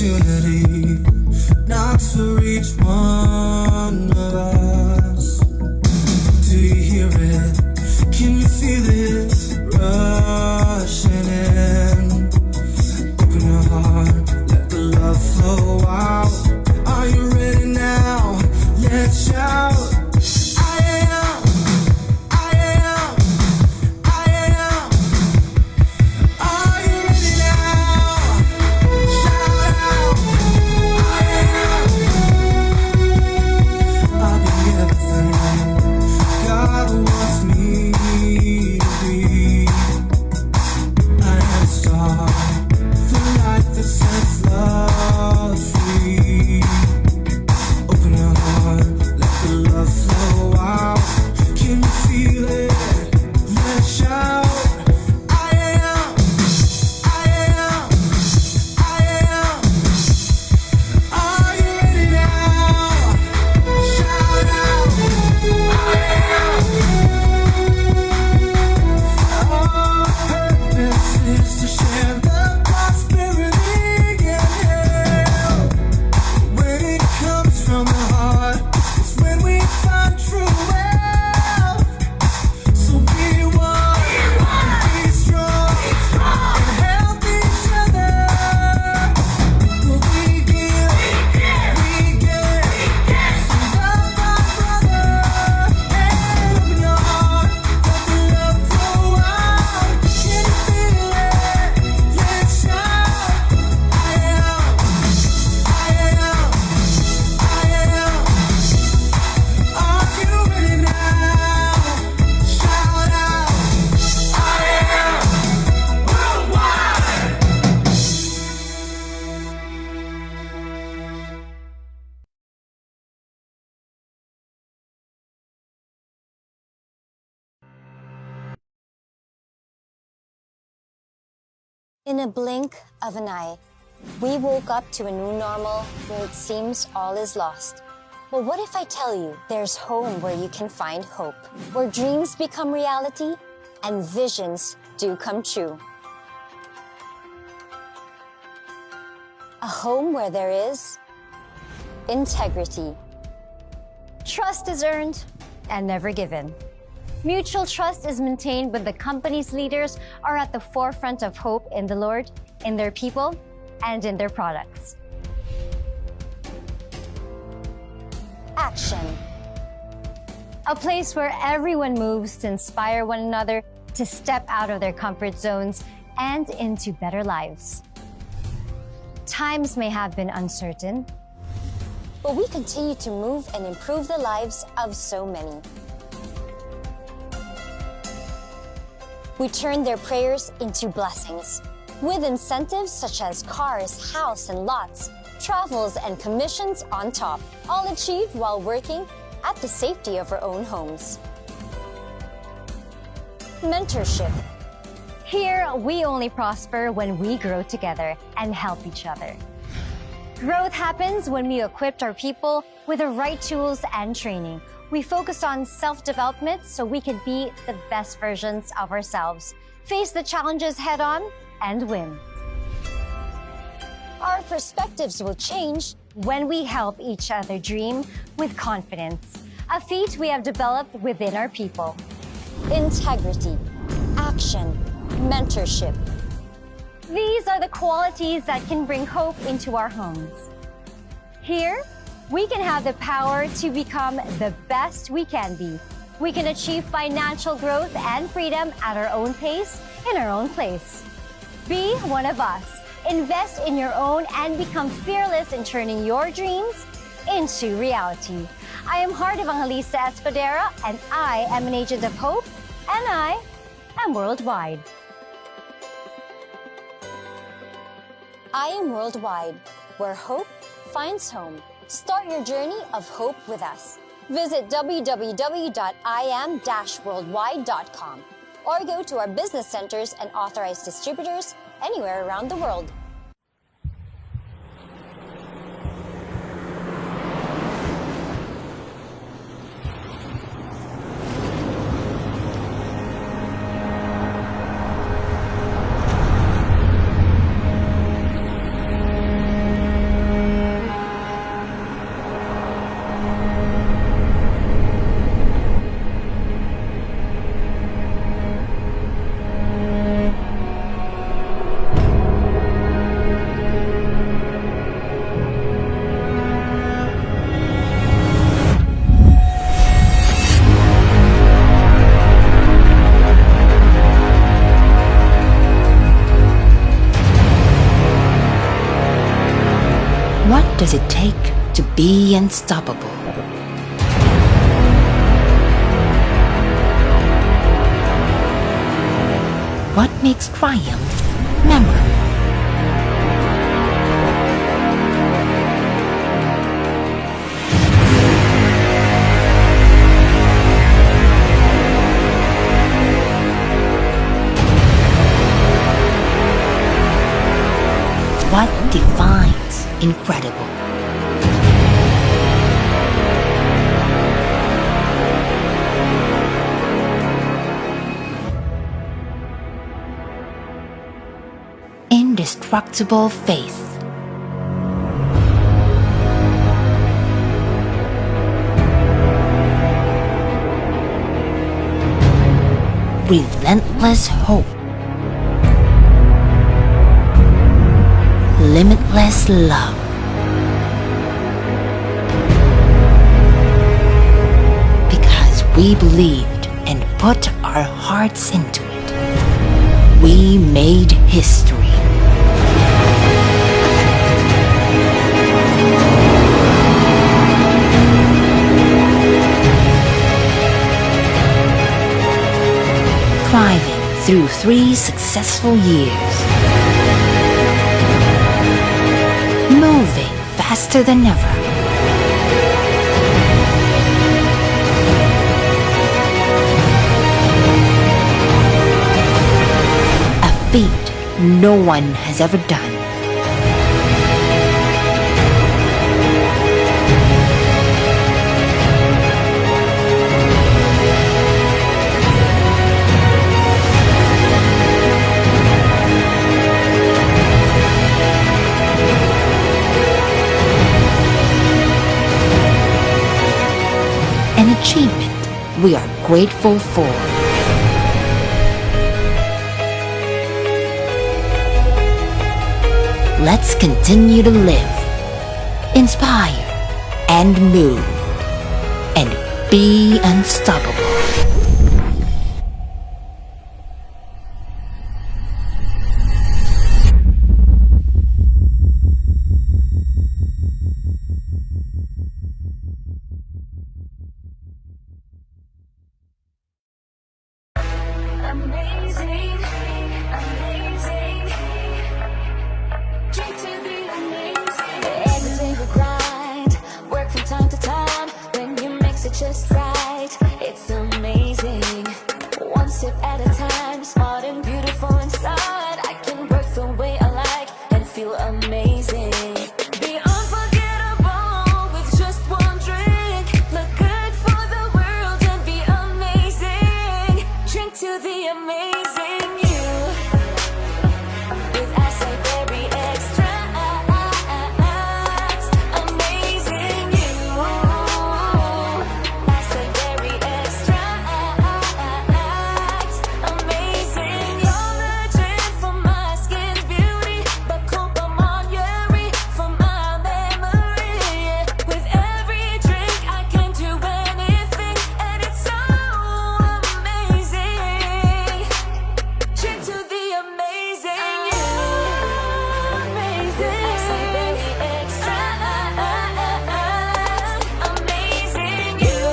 opportunity knocks for each one of us. Do you hear it? Can you feel it rushing in? Open your heart, let the love flow out. Are you ready now? Let's shout. In a blink of an eye, we woke up to a new normal where it seems all is lost. But what if I tell you there's home where you can find hope, where dreams become reality and visions do come true? A home where there is integrity. Trust is earned and never given. Mutual trust is maintained when the company's leaders are at the forefront of hope in the Lord, in their people, and in their products. Action. A place where everyone moves to inspire one another to step out of their comfort zones and into better lives. Times may have been uncertain, but we continue to move and improve the lives of so many. We turn their prayers into blessings, with incentives such as cars, house and lots, travels and commissions on top, all achieved while working at the safety of our own homes. Mentorship. Here, we only prosper when we grow together and help each other. Growth happens when we equip our people with the right tools and training. We focus on self-development so we can be the best versions of ourselves, face the challenges head-on, and win. Our perspectives will change when we help each other dream with confidence, a feat we have developed within our people. Integrity, action, mentorship. These are the qualities that can bring hope into our homes. Here, we can have the power to become the best we can be. We can achieve financial growth and freedom at our own pace, in our own place. Be one of us. Invest in your own and become fearless in turning your dreams into reality. I am Heart Evangelista Escudero, and I am an agent of hope, and I am worldwide. I am worldwide, where hope finds home. Start your journey of hope with us. Visit www.iam-worldwide.com or go to our business centers and authorized distributors anywhere around the world. What does it take to be unstoppable? What makes triumph memorable? What defines incredible? Indestructible faith. Relentless hope. Limitless love. Because we believed and put our hearts into it, we made history. Thriving through 3 successful years. Moving faster than ever. A feat no one has ever done. An achievement we are grateful for. Let's continue to live, inspire, and move, and be unstoppable. Amazing, amazing. Drink to the amazing. Every day we grind, work from time to time. When you mix it just right, it's amazing. One sip at a time, smart and beautiful inside. I can work the way I like and feel amazing. Be unforgettable with just one drink. Look good for the world and be amazing. Drink to the amazing you with acai berry extract. Amazing you, acai berry extract. Amazing, you're legit for my skin's beauty, but Monyery for my memory. With every drink I can do anything, and it's so amazing. Drink to the amazing you. Amazing. Acai berry extract. Amazing you.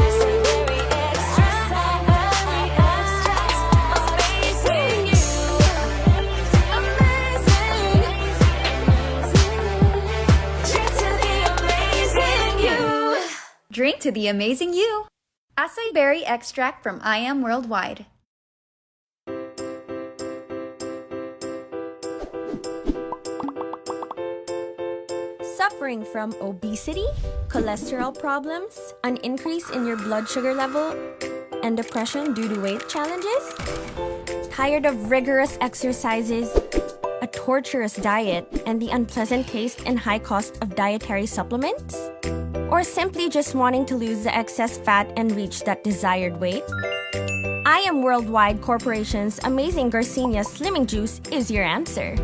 Acai berry extract. Amazing you. Amazing. Drink to the amazing you. Drink to the amazing you. Acai berry extract from I Am Worldwide. Suffering from obesity, cholesterol problems, an increase in your blood sugar level, and depression due to weight challenges? Tired of rigorous exercises, a torturous diet, and the unpleasant taste and high cost of dietary supplements? Or simply just wanting to lose the excess fat and reach that desired weight? I Am Worldwide Corporation's amazing Garcinia Slimming Juice is your answer.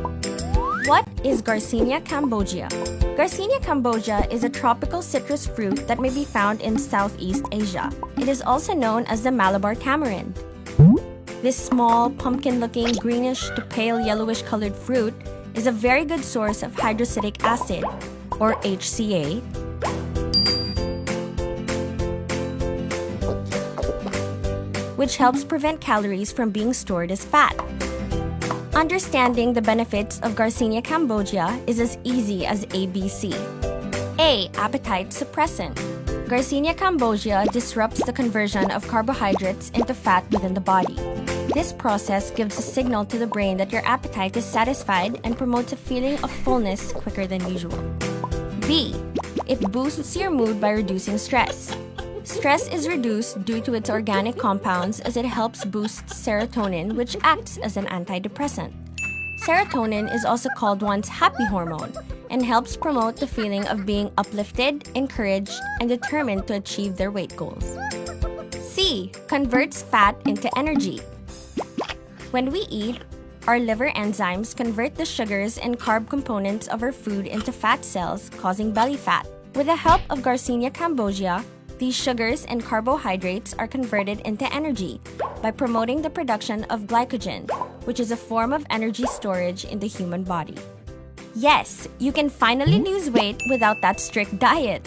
What is Garcinia cambogia? Garcinia cambogia is a tropical citrus fruit that may be found in Southeast Asia. It is also known as the Malabar tamarind. This small, pumpkin-looking, greenish to pale yellowish colored fruit is a very good source of hydroxytic acid, or HCA, which helps prevent calories from being stored as fat. Understanding the benefits of Garcinia cambogia is as easy as ABC. A. Appetite suppressant. Garcinia cambogia disrupts the conversion of carbohydrates into fat within the body. This process gives a signal to the brain that your appetite is satisfied and promotes a feeling of fullness quicker than usual. B. It boosts your mood by reducing stress. Stress is reduced due to its organic compounds as it helps boost serotonin, which acts as an antidepressant. Serotonin is also called one's happy hormone and helps promote the feeling of being uplifted, encouraged, and determined to achieve their weight goals. C. Converts fat into energy. When we eat, our liver enzymes convert the sugars and carb components of our food into fat cells, causing belly fat. With the help of Garcinia cambogia, these sugars and carbohydrates are converted into energy by promoting the production of glycogen, which is a form of energy storage in the human body. Yes, you can finally lose weight without that strict diet.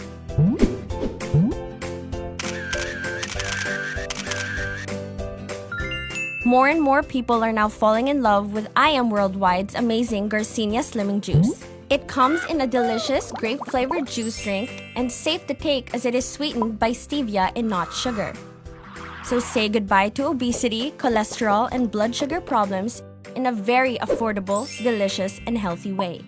More and more people are now falling in love with I Am Worldwide's amazing Garcinia Slimming Juice. It comes in a delicious grape-flavored juice drink and safe to take as it is sweetened by stevia and not sugar. So say goodbye to obesity, cholesterol, and blood sugar problems in a very affordable, delicious, and healthy way.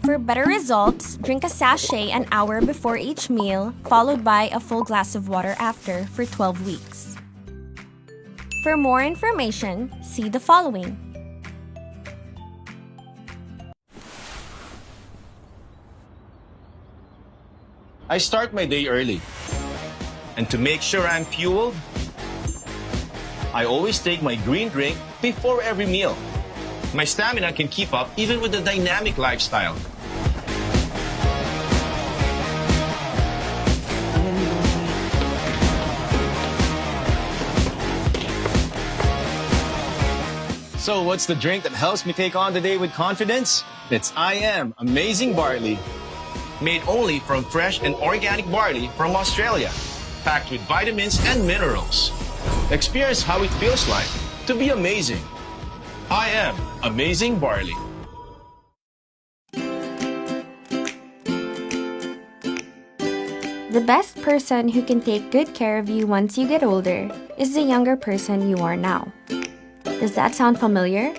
For better results, drink a sachet an hour before each meal, followed by a full glass of water after for 12 weeks. For more information, see the following. I start my day early. And to make sure I'm fueled, I always take my green drink before every meal. My stamina can keep up even with a dynamic lifestyle. So what's the drink that helps me take on the day with confidence? It's I Am Amazing Barley. Made only from fresh and organic barley from Australia, packed with vitamins and minerals. Experience how it feels like to be amazing. I Am Amazing Barley. The best person who can take good care of you once you get older is the younger person you are now. Does that sound familiar?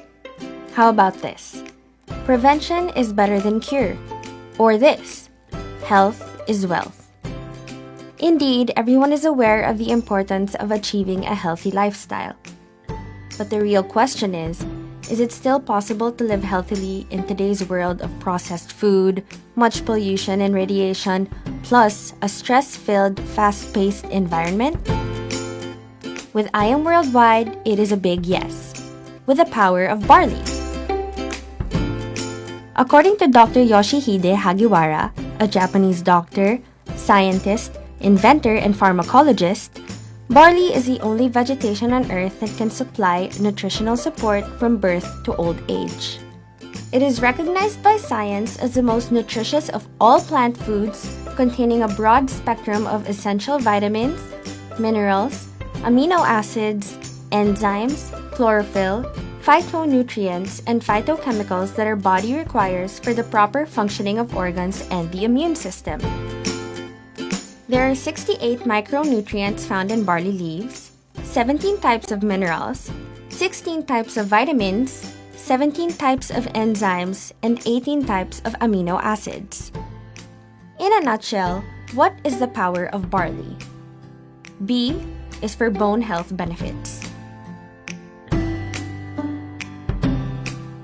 How about this? Prevention is better than cure. Or this, health is wealth. Indeed, everyone is aware of the importance of achieving a healthy lifestyle. But the real question is it still possible to live healthily in today's world of processed food, much pollution and radiation, plus a stress-filled, fast-paced environment? With I Am Worldwide, it is a big yes, with the power of barley. According to Dr. Yoshihide Hagiwara, a Japanese doctor, scientist, inventor, and pharmacologist, barley is the only vegetation on Earth that can supply nutritional support from birth to old age. It is recognized by science as the most nutritious of all plant foods, containing a broad spectrum of essential vitamins, minerals, amino acids, enzymes, chlorophyll, phytonutrients, and phytochemicals that our body requires for the proper functioning of organs and the immune system. There are 68 micronutrients found in barley leaves, 17 types of minerals, 16 types of vitamins, 17 types of enzymes, and 18 types of amino acids. In a nutshell, what is the power of barley? B is for bone health benefits.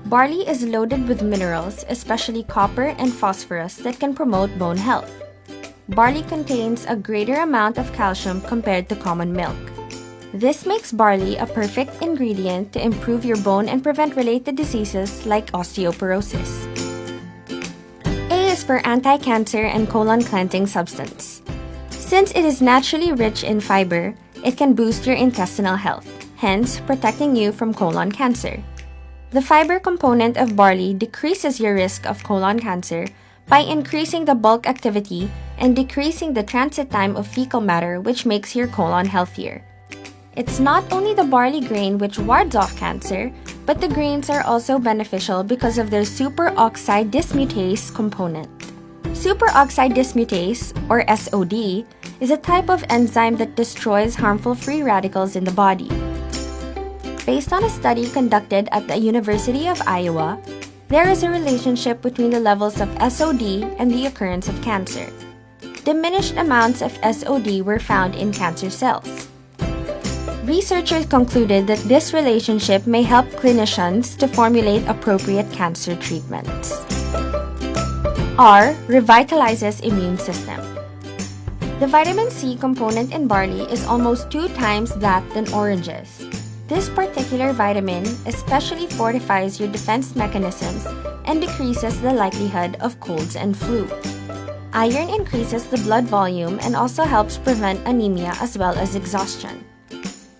Barley is loaded with minerals, especially copper and phosphorus, that can promote bone health. Barley contains a greater amount of calcium compared to common milk. This makes barley a perfect ingredient to improve your bone and prevent related diseases like osteoporosis. A is for anti-cancer and colon cleansing substance. Since it is naturally rich in fiber, it can boost your intestinal health, hence protecting you from colon cancer. The fiber component of barley decreases your risk of colon cancer by increasing the bulk activity and decreasing the transit time of fecal matter, which makes your colon healthier. It's not only the barley grain which wards off cancer, but the grains are also beneficial because of their superoxide dismutase component. Superoxide dismutase, or SOD, is a type of enzyme that destroys harmful free radicals in the body. Based on a study conducted at the University of Iowa, there is a relationship between the levels of SOD and the occurrence of cancer. Diminished amounts of SOD were found in cancer cells. Researchers concluded that this relationship may help clinicians to formulate appropriate cancer treatments. R. Revitalizes immune system. The vitamin C component in barley is almost 2 times that than oranges. This particular vitamin especially fortifies your defense mechanisms and decreases the likelihood of colds and flu. Iron increases the blood volume and also helps prevent anemia as well as exhaustion.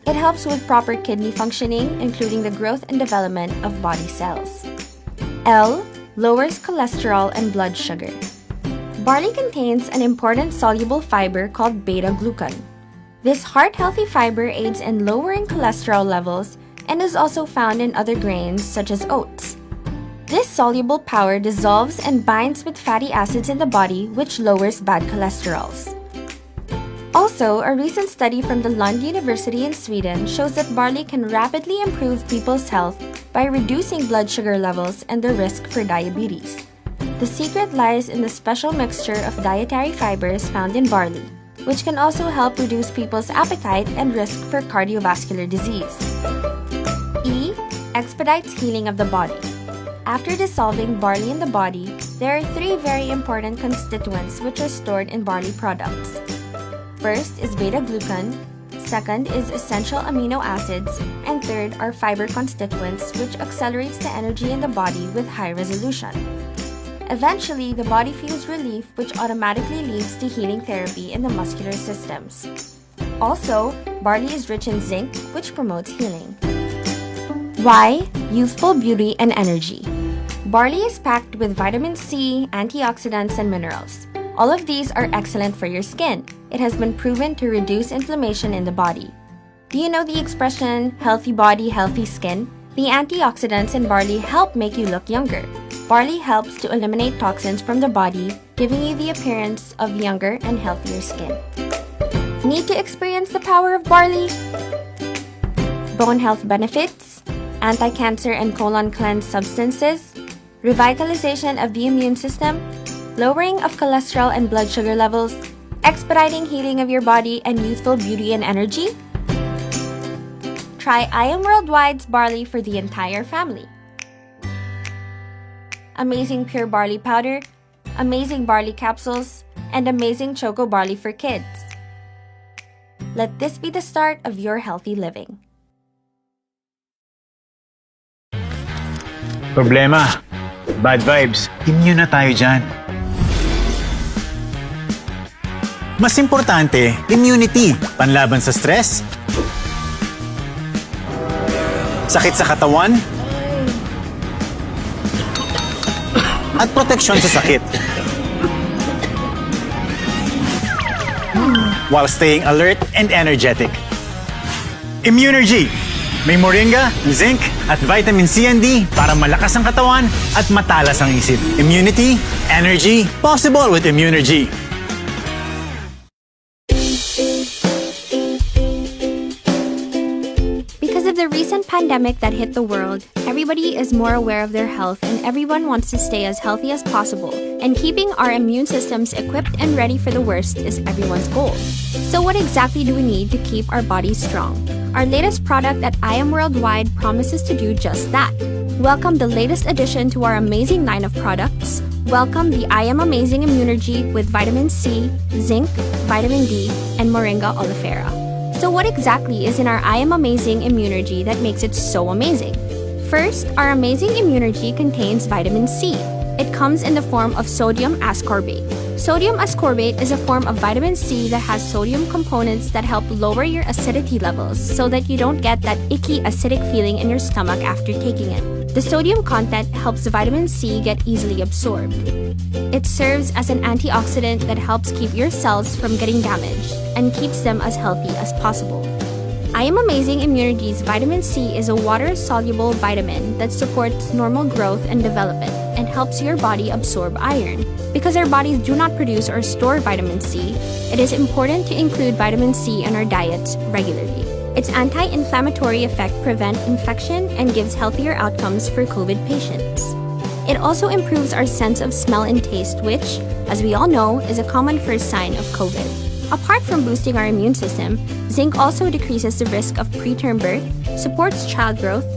It helps with proper kidney functioning, including the growth and development of body cells. L. Lowers cholesterol and blood sugar. Barley contains an important soluble fiber called beta-glucan. This heart-healthy fiber aids in lowering cholesterol levels and is also found in other grains such as oats. This soluble powder dissolves and binds with fatty acids in the body, which lowers bad cholesterols. Also, a recent study from the Lund University in Sweden shows that barley can rapidly improve people's health by reducing blood sugar levels and the risk for diabetes. The secret lies in the special mixture of dietary fibers found in barley, which can also help reduce people's appetite and risk for cardiovascular disease. E. Expedites healing of the body. After dissolving barley in the body, there are 3 very important constituents which are stored in barley products. First is beta-glucan, second is essential amino acids, and third are fiber constituents which accelerates the energy in the body with high resolution. Eventually, the body feels relief, which automatically leads to healing therapy in the muscular systems. Also, barley is rich in zinc, which promotes healing. Y. Youthful beauty and energy. Barley is packed with vitamin C, antioxidants, and minerals. All of these are excellent for your skin. It has been proven to reduce inflammation in the body. Do you know the expression, healthy body, healthy skin? The antioxidants in barley help make you look younger. Barley helps to eliminate toxins from the body, giving you the appearance of younger and healthier skin. Need to experience the power of barley? Bone health benefits, anti-cancer and colon cleanse substances, revitalization of the immune system, lowering of cholesterol and blood sugar levels, expediting healing of your body, and youthful beauty and energy? Try I Am Worldwide's barley for the entire family. Amazing pure barley powder, amazing barley capsules, and amazing choco barley for kids. Let this be the start of your healthy living. Problema, bad vibes, immune na tayo dyan. Mas importante, immunity, panlaban sa stress, sakit sa katawan, at proteksyon sa sakit. While staying alert and energetic. Immunergy! May moringa, zinc, at vitamin C and D para malakas ang katawan at matalas ang isip. Immunity, energy, possible with Immunergy. Because of the recent pandemic that hit the world, everybody is more aware of their health and everyone wants to stay as healthy as possible. And keeping our immune systems equipped and ready for the worst is everyone's goal. So what exactly do we need to keep our bodies strong? Our latest product at I Am Worldwide promises to do just that. Welcome the latest addition to our amazing line of products. Welcome the I Am Amazing Immunergy with vitamin C, zinc, vitamin D, and Moringa oleifera. So what exactly is in our I Am Amazing Immunergy that makes it so amazing? First, our Amazing Immunergy contains vitamin C. It comes in the form of sodium ascorbate. Sodium ascorbate is a form of vitamin C that has sodium components that help lower your acidity levels so that you don't get that icky acidic feeling in your stomach after taking it. The sodium content helps vitamin C get easily absorbed. It serves as an antioxidant that helps keep your cells from getting damaged and keeps them as healthy as possible. I Am Amazing Immunity's vitamin C is a water-soluble vitamin that supports normal growth and development and helps your body absorb iron. Because our bodies do not produce or store vitamin C, it is important to include vitamin C in our diets regularly. Its anti-inflammatory effect prevents infection and gives healthier outcomes for COVID patients. It also improves our sense of smell and taste, which, as we all know, is a common first sign of COVID. Apart from boosting our immune system, zinc also decreases the risk of preterm birth, supports child growth,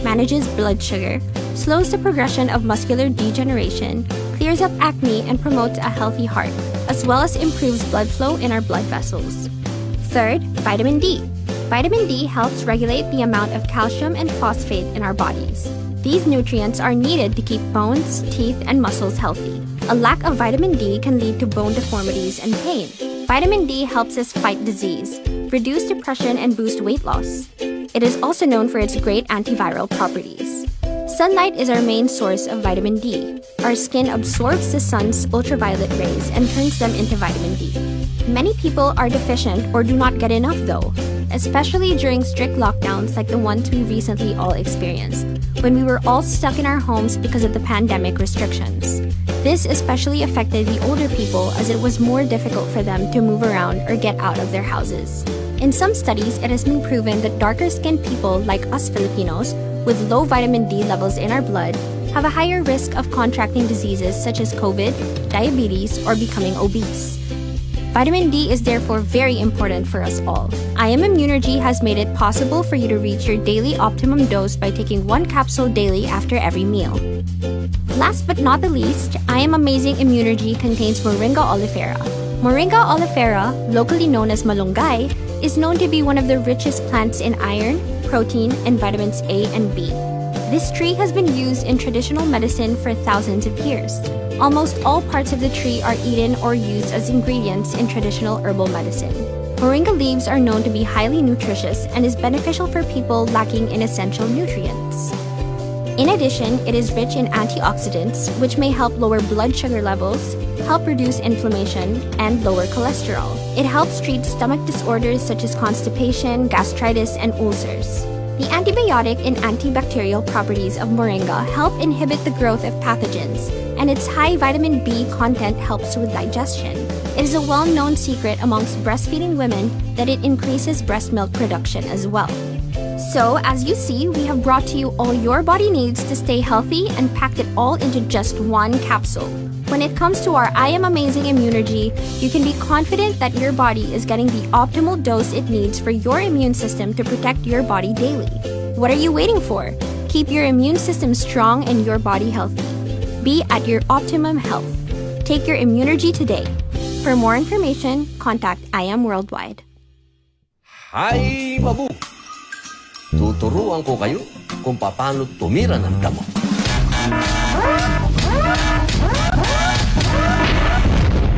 manages blood sugar, slows the progression of muscular degeneration, clears up acne, and promotes a healthy heart, as well as improves blood flow in our blood vessels. Third, vitamin D. Vitamin D helps regulate the amount of calcium and phosphate in our bodies. These nutrients are needed to keep bones, teeth, and muscles healthy. A lack of vitamin D can lead to bone deformities and pain. Vitamin D helps us fight disease, reduce depression, and boost weight loss. It is also known for its great antiviral properties. Sunlight is our main source of vitamin D. Our skin absorbs the sun's ultraviolet rays and turns them into vitamin D. Many people are deficient or do not get enough though, especially during strict lockdowns like the ones we recently all experienced, when we were all stuck in our homes because of the pandemic restrictions. This especially affected the older people as it was more difficult for them to move around or get out of their houses. In some studies, it has been proven that darker-skinned people like us Filipinos with low vitamin D levels in our blood have a higher risk of contracting diseases such as COVID, diabetes, or becoming obese. Vitamin D is therefore very important for us all. I Am Immunergy has made it possible for you to reach your daily optimum dose by taking 1 capsule daily after every meal. Last but not the least, I Am Amazing Immunergy contains Moringa oleifera. Moringa oleifera, locally known as malunggay, is known to be one of the richest plants in iron, protein, and vitamins A and B. This tree has been used in traditional medicine for thousands of years. Almost all parts of the tree are eaten or used as ingredients in traditional herbal medicine. Moringa leaves are known to be highly nutritious and is beneficial for people lacking in essential nutrients. In addition, it is rich in antioxidants, which may help lower blood sugar levels, help reduce inflammation, and lower cholesterol. It helps treat stomach disorders such as constipation, gastritis, and ulcers. The antibiotic and antibacterial properties of moringa help inhibit the growth of pathogens, and its high vitamin B content helps with digestion. It is a well-known secret amongst breastfeeding women that it increases breast milk production as well. So, as you see, we have brought to you all your body needs to stay healthy and packed it all into just 1 capsule. When it comes to our I Am Amazing Immunergy, you can be confident that your body is getting the optimal dose it needs for your immune system to protect your body daily. What are you waiting for? Keep your immune system strong and your body healthy. Be at your optimum health. Take your Immunergy today. For more information, contact I Am Worldwide. Hi, Mabu! Tuturuan ko kayo kung paano tumira ng damo.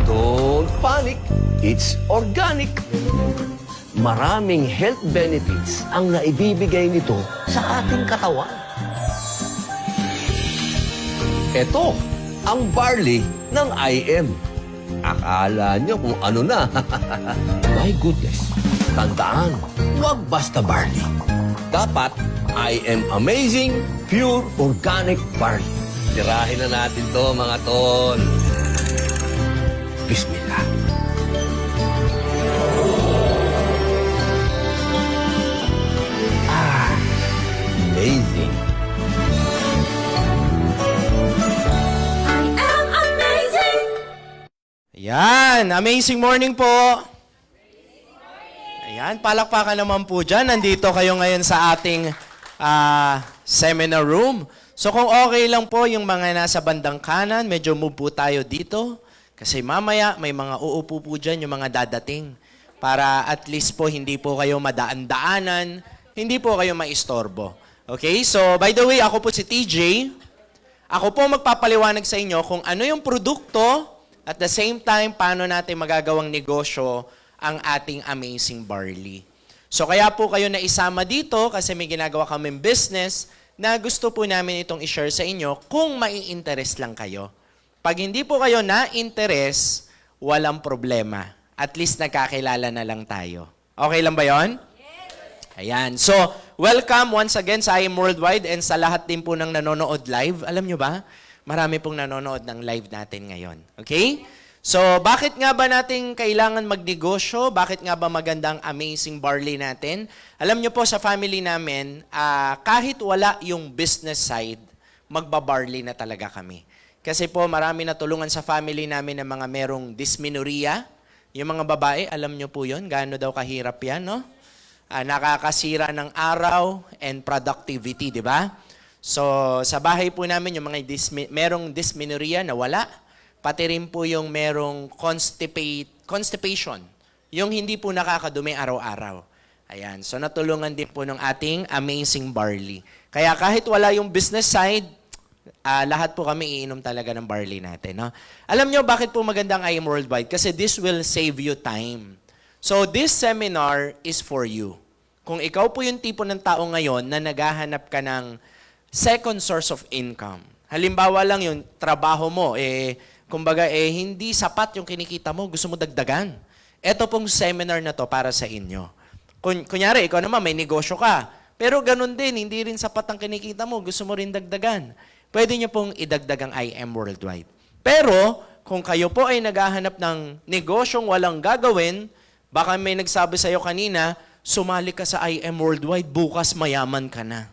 Don't panic! It's organic! Maraming health benefits ang naibibigay nito sa ating katawan. Ito, ang barley ng IM. Akala nyo kung ano na. My goodness, tandaan, huwag basta barley. Dapat, I Am Amazing Pure Organic Barley. Tirahin na natin to, mga tol. Bismillah. Amazing. I am amazing. Ayan, amazing morning po. Ayan, palakpakan naman po dyan. Nandito kayo ngayon sa ating seminar room. So kung okay lang po yung mga nasa bandang kanan, medyo move po tayo dito. Kasi mamaya may mga uupo po dyan, yung mga dadating. Para at least po hindi po kayo madaan-daanan, hindi po kayo maistorbo. Okay, so by the way, ako po si TJ. Ako po magpapaliwanag sa inyo kung ano yung produkto at the same time, paano natin magagawang negosyo ang ating amazing barley. So kaya po kayo na isama dito kasi may ginagawa kaming business na gusto po namin itong i-share sa inyo kung mai-interest lang kayo. Pag hindi po kayo na-interest, walang problema. At least nagkakilala na lang tayo. Okay lang ba yon? Ayan. So, welcome once again sa IM Worldwide and sa lahat din po ng nanonood live. Alam nyo ba? Marami pong nanonood ng live natin ngayon. Okay? So, bakit nga ba natin kailangan magnegosyo? Bakit nga ba magandang amazing barley natin? Alam nyo po sa family namin, kahit wala yung business side, magbabarley na talaga kami. Kasi po marami na tulungan sa family namin ng mga merong dysmenorrhea. Yung mga babae, alam nyo po yun, gaano daw kahirap yan, no? Nakakasira ng araw and productivity, di ba? So, sa bahay po namin, yung mga merong dysmenorrhea na wala, pati rin po yung merong constipation, yung hindi po nakakadumi araw-araw. Ayan, so natulungan din po ng ating amazing barley. Kaya kahit wala yung business side, lahat po kami iinom talaga ng barley natin. No? Alam nyo bakit po magandang IM Worldwide? Kasi this will save you time. So this seminar is for you. Kung ikaw po yung tipo ng tao ngayon na naghahanap ka ng second source of income. Halimbawa lang yung trabaho mo, kumbaga hindi sapat yung kinikita mo, gusto mo dagdagan. Ito pong seminar na to para sa inyo. Kunyari, ikaw naman may negosyo ka, pero ganun din, hindi rin sapat ang kinikita mo, gusto mo rin dagdagan. Pwede nyo pong idagdag ang IM Worldwide. Pero, kung kayo po ay naghahanap ng negosyong walang gagawin, baka may nagsabi sa'yo kanina, sumali ka sa IM Worldwide, bukas mayaman ka na.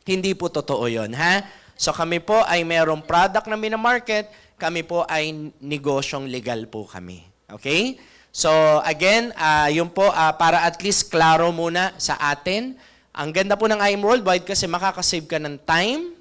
Hindi po totoo yon, ha? So kami po ay merong product na minamarket, kami po ay negosyong legal po kami. Okay? So again, yun po, para at least klaro muna sa atin. Ang ganda po ng IM Worldwide kasi makakasave ka ng time.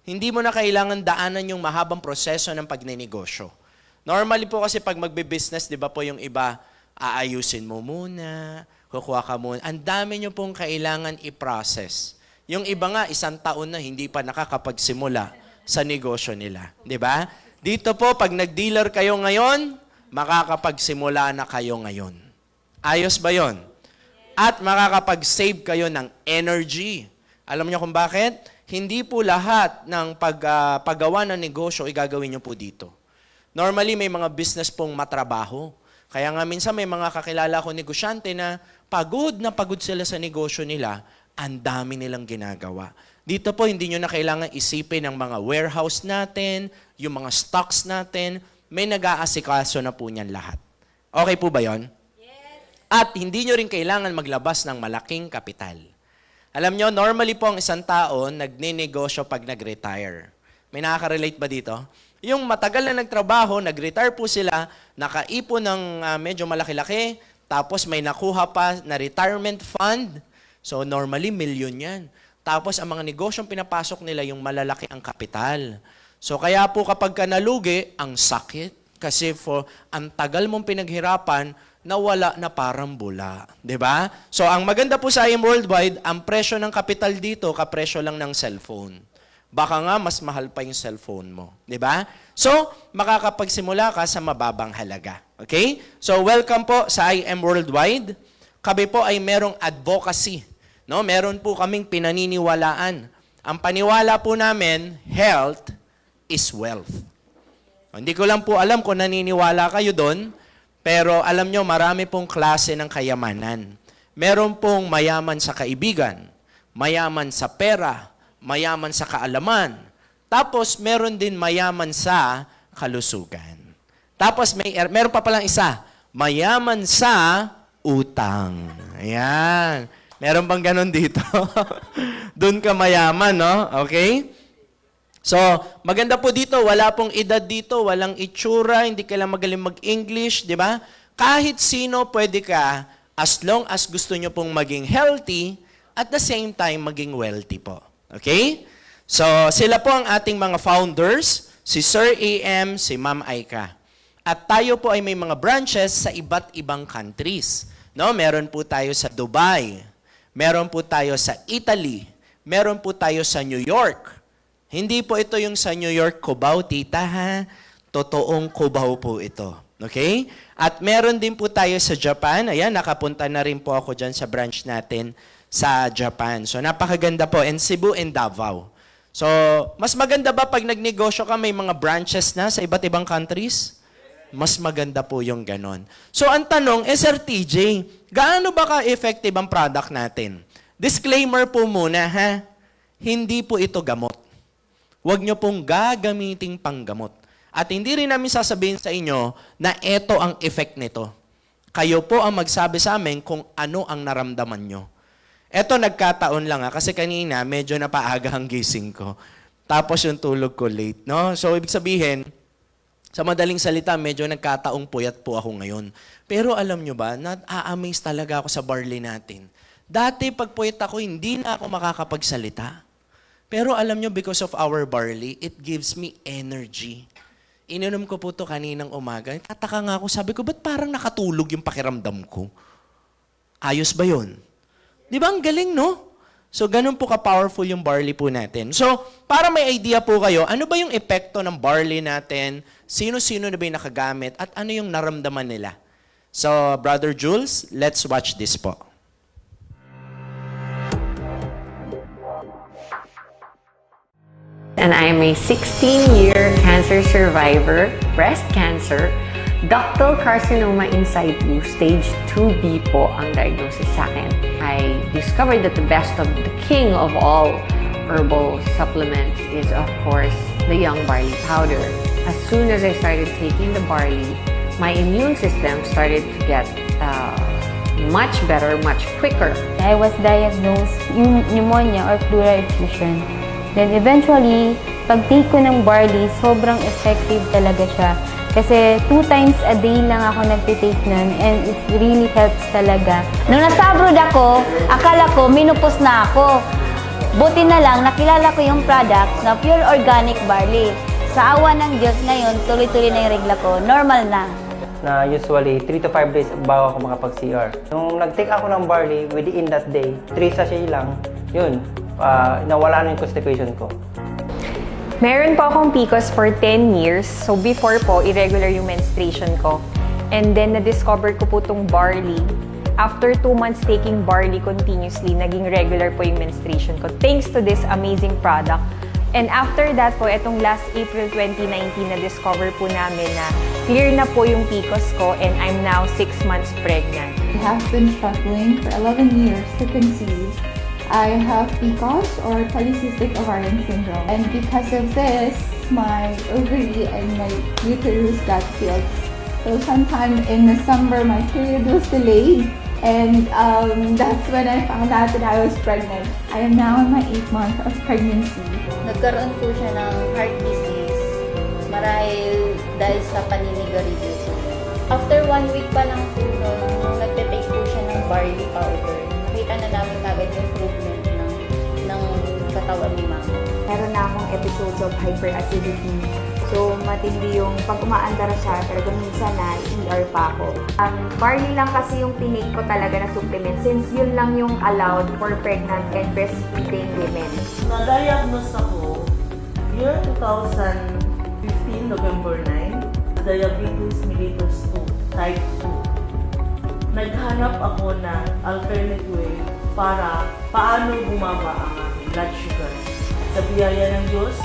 Hindi mo na kailangan daanan yung mahabang proseso ng pagninegosyo. Normally po kasi pag magbe-business, di ba po yung iba, aayusin mo muna, kukuha ka muna. Ang dami nyo pong kailangan i-process. Yung iba nga, 1 taon na hindi pa nakakapagsimula sa negosyo nila. Di ba? Dito po, pag nag-dealer kayo ngayon, makakapagsimula na kayo ngayon. Ayos ba yon? At makakapag-save kayo ng energy. Alam niyo kung bakit? Hindi po lahat ng paggawa ng negosyo igagawin niyo po dito. Normally, may mga business pong matrabaho. Kaya nga minsan may mga kakilala ko negosyante na pagod sila sa negosyo nila, ang dami nilang ginagawa. Dito po, hindi nyo na kailangan isipin ang mga warehouse natin, yung mga stocks natin, may nag-aasikaso na po niyan lahat. Okay po ba yon? Yes. At hindi nyo rin kailangan maglabas ng malaking kapital. Alam nyo, normally po ang isang tao nagninegosyo pag nag-retire. May nakaka-relate ba dito? Yung matagal na nagtrabaho, nag-retire po sila, nakaipon ng medyo malaki-laki, tapos may nakuha pa na retirement fund. So normally, milyon yan. Tapos ang mga negosyong pinapasok nila, yung malalaki ang kapital. So kaya po kapag ka nalugi, ang sakit. Kasi ang tagal mong pinaghirapan, nawala na parang bula. 'Di ba? So ang maganda po sa IM Worldwide, ang presyo ng kapital dito, kapresyo lang ng cellphone. Baka nga mas mahal pa yung cellphone mo. 'Di ba? So makakapagsimula ka sa mababang halaga. Okay? So welcome po sa IM Worldwide. Kami po ay merong advocacy. No, meron po kaming pinaniniwalaan. Ang paniwala po namin, health is wealth. Hindi ko lang po alam kung naniniwala kayo doon, pero alam nyo, marami pong klase ng kayamanan. Meron pong mayaman sa kaibigan, mayaman sa pera, mayaman sa kaalaman. Tapos meron din mayaman sa kalusugan. Tapos meron pa palang isa, mayaman sa utang. Ayan. Meron bang ganun dito? Doon ka mayaman, no? Okay? So, maganda po dito, wala pong edad dito, walang itsura, hindi kailangan magaling mag-English, di ba? Kahit sino pwede ka, as long as gusto nyo pong maging healthy, at the same time, maging wealthy po. Okay? So, sila po ang ating mga founders, si Sir AM, si Ma'am Aika. At tayo po ay may mga branches sa iba't ibang countries. No? Meron po tayo sa Dubai, meron po tayo sa Italy, meron po tayo sa New York. Hindi po ito yung sa New York Cubao, tita ha? Totoong Cubao po ito. Okay? At meron din po tayo sa Japan. Ayan, nakapunta na rin po ako dyan sa branch natin sa Japan. So napakaganda po. And Cebu and Davao. So, mas maganda ba pag nagnegosyo ka, may mga branches na sa iba't ibang countries? Mas maganda po yung ganon. So, ang tanong, Sir TJ, gaano ba ka-effective ang product natin? Disclaimer po muna, ha? Hindi po ito gamot. Huwag nyo pong gagamiting panggamot. At hindi rin namin sasabihin sa inyo na ito ang effect nito. Kayo po ang magsabi sa amin kung ano ang naramdaman nyo. Eto, nagkataon lang kasi kanina medyo napaaga ang gising ko. Tapos yung tulog ko late, no? So, ibig sabihin, sa madaling salita, medyo nagkataong puyat po ako ngayon. Pero alam nyo ba, na-amaze talaga ako sa barley natin. Dati, pag puyat ako, hindi na ako makakapagsalita. Pero alam nyo, because of our barley, it gives me energy. Ininom ko po ito kaninang umaga. Tataka nga ako, sabi ko, ba't parang nakatulog yung pakiramdam ko? Ayos ba yun? Di ba ang galing, no? So, ganun po ka-powerful yung barley po natin. So, para may idea po kayo, ano ba yung epekto ng barley natin? Sino-sino na ba yung nakagamit? At ano yung naramdaman nila? So, Brother Jules, let's watch this po. And I am a 16-year cancer survivor, breast cancer, ductal carcinoma in situ, stage 2B po ang diagnosis sa akin. I discovered that the best of the king of all herbal supplements is, of course, the young barley powder. As soon as I started taking the barley, my immune system started to get much better, much quicker. I was diagnosed pneumonia or pleural effusion. Then eventually, pag-take ko ng barley, sobrang effective talaga siya. Kasi 2 times a day lang ako nagtitake nun and it really helps talaga. Nung nasa abroad ako, akala ko minupos na ako. Buti na lang, nakilala ko yung product na pure organic barley. Sa awa ng Diyos ngayon, tuloy-tuloy na yung regla ko. Normal na. Na usually 3 to 5 days bago ako makapag-CR. Nung nag-take ako ng barley, within that day, 3 sachet lang, yun, nawala na yung constipation ko. Meron po akong PCOS for 10 years. So before po, irregular yung menstruation ko. And then na-discover ko po itong barley. After 2 months taking barley continuously, naging regular po yung menstruation ko. Thanks to this amazing product. And after that po, etong last April 2019, na-discover po namin na clear na po yung PCOS ko and I'm now 6 months pregnant. I have been struggling for 11 years to conceive. I have PCOS or polycystic ovarian syndrome. And because of this, my ovary and my uterus got filled. So sometime in December, my period was delayed. And that's when I found out that I was pregnant. I am now in my 8th month of pregnancy. Nagkaroon po siya ng heart disease marahil dahil sa paninigarilyo po. After 1 week pa lang po nung nagtitake po siya ng barley powder, nakita na namin agad yung improvement ng katawan ni mama. Meron na akong episodes of hyperacidity. So, matindi yung pag umaandar siya, talaga minsan na ER pa ako. Barley lang kasi yung tinake ko talaga na supplement since yun lang yung allowed for pregnant and breastfeeding women. Na-diagnose ako year 2015, November 9, diabetes mellitus 2, type 2. Naghanap ako na alternate way para paano bumaba ang aking blood sugar. Sa biyaya ng Diyos,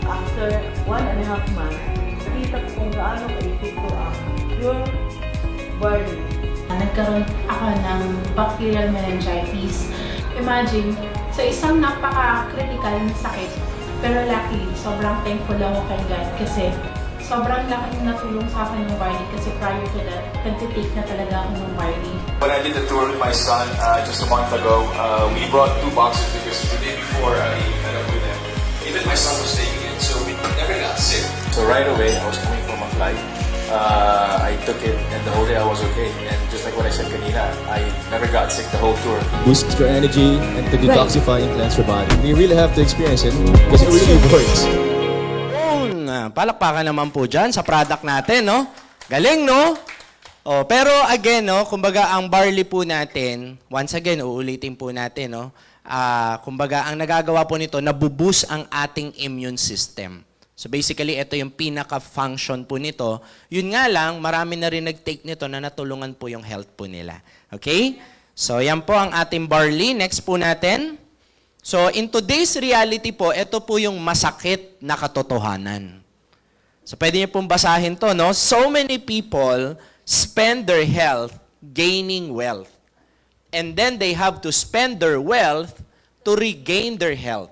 after 1.5 months, nakita ko kung gaano ka-epekto ang pure barley. Nagkaroon ako ng bacterial meningitis. Imagine, sa isang napaka-critical na sakit, pero luckily, sobrang thankful ako kay God kasi sobrang laking natulong sa akin ng barley kasi prior to that, nagtitake na talaga ako ng barley. When I did the tour with my son just a month ago, we brought 2 boxes because the day before I met up with him, even my son was taking it, so we never got sick. So right away, I was coming from a flight. I took it and the whole day I was okay. And just like what I said kanina, I never got sick the whole tour. Boosts your energy and to detoxify and cleanse your body. You really have to experience it because it really works. Palakpakan naman po dyan sa product natin, no? Galing, no? Oh, pero again, no, kumbaga ang barley po natin, once again, uulitin po natin, no? Kumbaga ang nagagawa po nito, nabuboost ang ating immune system. So basically, ito yung pinaka-function po nito. Yun nga lang, marami na rin nag-take nito na natulungan po yung health po nila. Okay? So, yan po ang ating barley. Next po natin. So, in today's reality po, ito po yung masakit na katotohanan. So, pwede niyo pong basahin to, no? So many people spend their health gaining wealth. And then they have to spend their wealth to regain their health.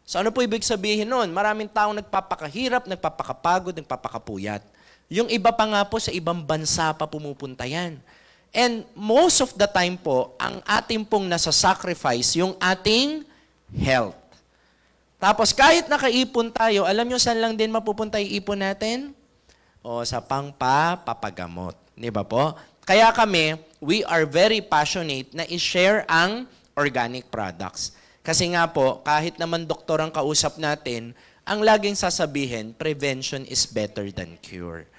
So, ano po ibig sabihin nun? Maraming taong nagpapakahirap, nagpapakapagod, nagpapakapuyat. Yung iba pa nga po sa ibang bansa pa pumupunta yan. And most of the time po, ang ating pong nasa-sacrifice yung ating health. Tapos kahit nakaipon tayo, alam nyo saan lang din mapupunta yung ipon natin? O sa papagamot. Di ba po? Kaya kami, we are very passionate na i-share ang organic products. Kasi nga po, kahit naman doktor ang kausap natin, ang laging sasabihin, prevention is better than cure.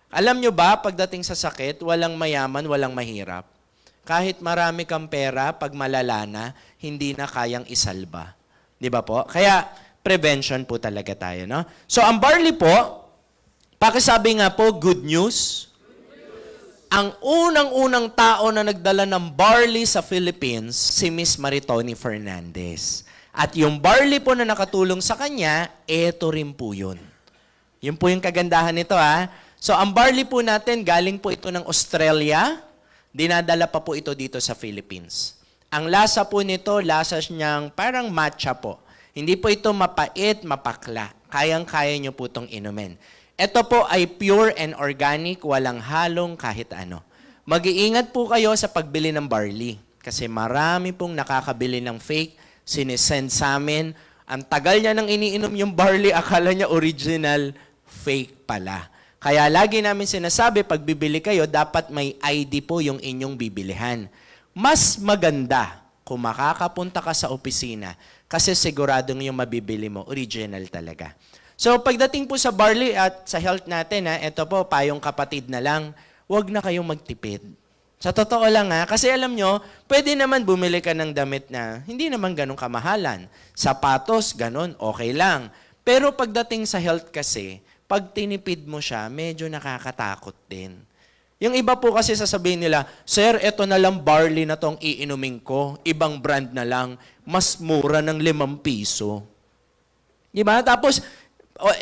Alam nyo ba, pagdating sa sakit, walang mayaman, walang mahirap. Kahit marami kang pera, pag malala na, hindi na kayang isalba. Di ba po? Kaya, prevention po talaga tayo, no? So, ang barley po, pakisabi nga po, good news. Ang unang-unang tao na nagdala ng barley sa Philippines, si Miss Maritoni Fernandez. At yung barley po na nakatulong sa kanya, eto rin po yun. Yun po yung kagandahan nito, ha? So, ang barley po natin, galing po ito ng Australia. Dinadala pa po ito dito sa Philippines. Ang lasa po nito, lasa niyang parang matcha po. Hindi po ito mapait, mapakla. Kayang-kaya niyo po itong inumin. Ito po ay pure and organic, walang halong kahit ano. Mag-iingat po kayo sa pagbili ng barley. Kasi marami pong nakakabili ng fake, sinisend sa amin. Ang tagal niya nang iniinom yung barley, akala niya original, fake pala. Kaya lagi namin sinasabi, pag bibili kayo, dapat may ID po yung inyong bibilihan. Mas maganda kung makakapunta ka sa opisina kasi siguradong yung mabibili mo, original talaga. So pagdating po sa barley at sa health natin, ito po, payong kapatid na lang, huwag na kayong magtipid. Sa totoo lang kasi alam nyo, pwede naman bumili ka ng damit na hindi naman ganun kamahalan. Sapatos, ganun, okay lang. Pero pagdating sa health kasi, pag tinipid mo siya, medyo nakakatakot din. Yung iba po kasi sasabihin nila, Sir, eto na lang barley na tong iinumin ko, ibang brand na lang, mas mura ng 5 piso. Diba? Tapos,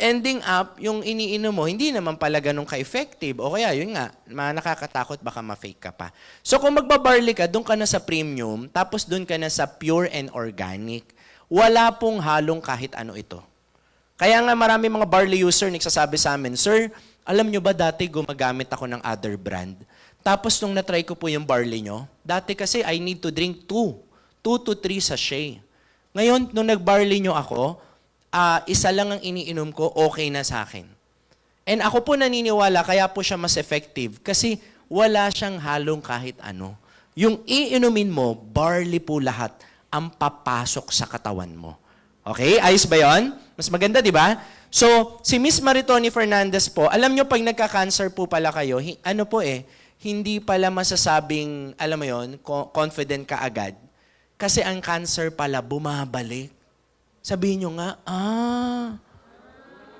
ending up, yung iniinom mo, hindi naman pala ganun ka-effective. O kaya, yun nga, nakakatakot, baka ma-fake ka pa. So kung magbabarley ka, doon ka na sa premium, tapos doon ka na sa pure and organic. Wala pong halong kahit ano ito. Kaya nga marami mga barley user nagsasabi sa amin, Sir, alam nyo ba dati gumagamit ako ng other brand? Tapos nung na-try ko po yung barley nyo, dati kasi I need to drink 2 to 3 sachet. Ngayon, nung nag-barley nyo ako, isa lang ang iniinom ko, okay na sa akin. And ako po naniniwala, kaya po siya mas effective kasi wala siyang halong kahit ano. Yung iinumin mo, barley po lahat ang papasok sa katawan mo. Okay? Ayos ba yun? Mas maganda, di ba? So, si Miss Maritoni Fernandez po, alam nyo, pag nagka-cancer po pala kayo, hindi pala masasabing, alam mo yun, confident ka agad. Kasi ang cancer pala, bumabalik. Sabihin nyo nga,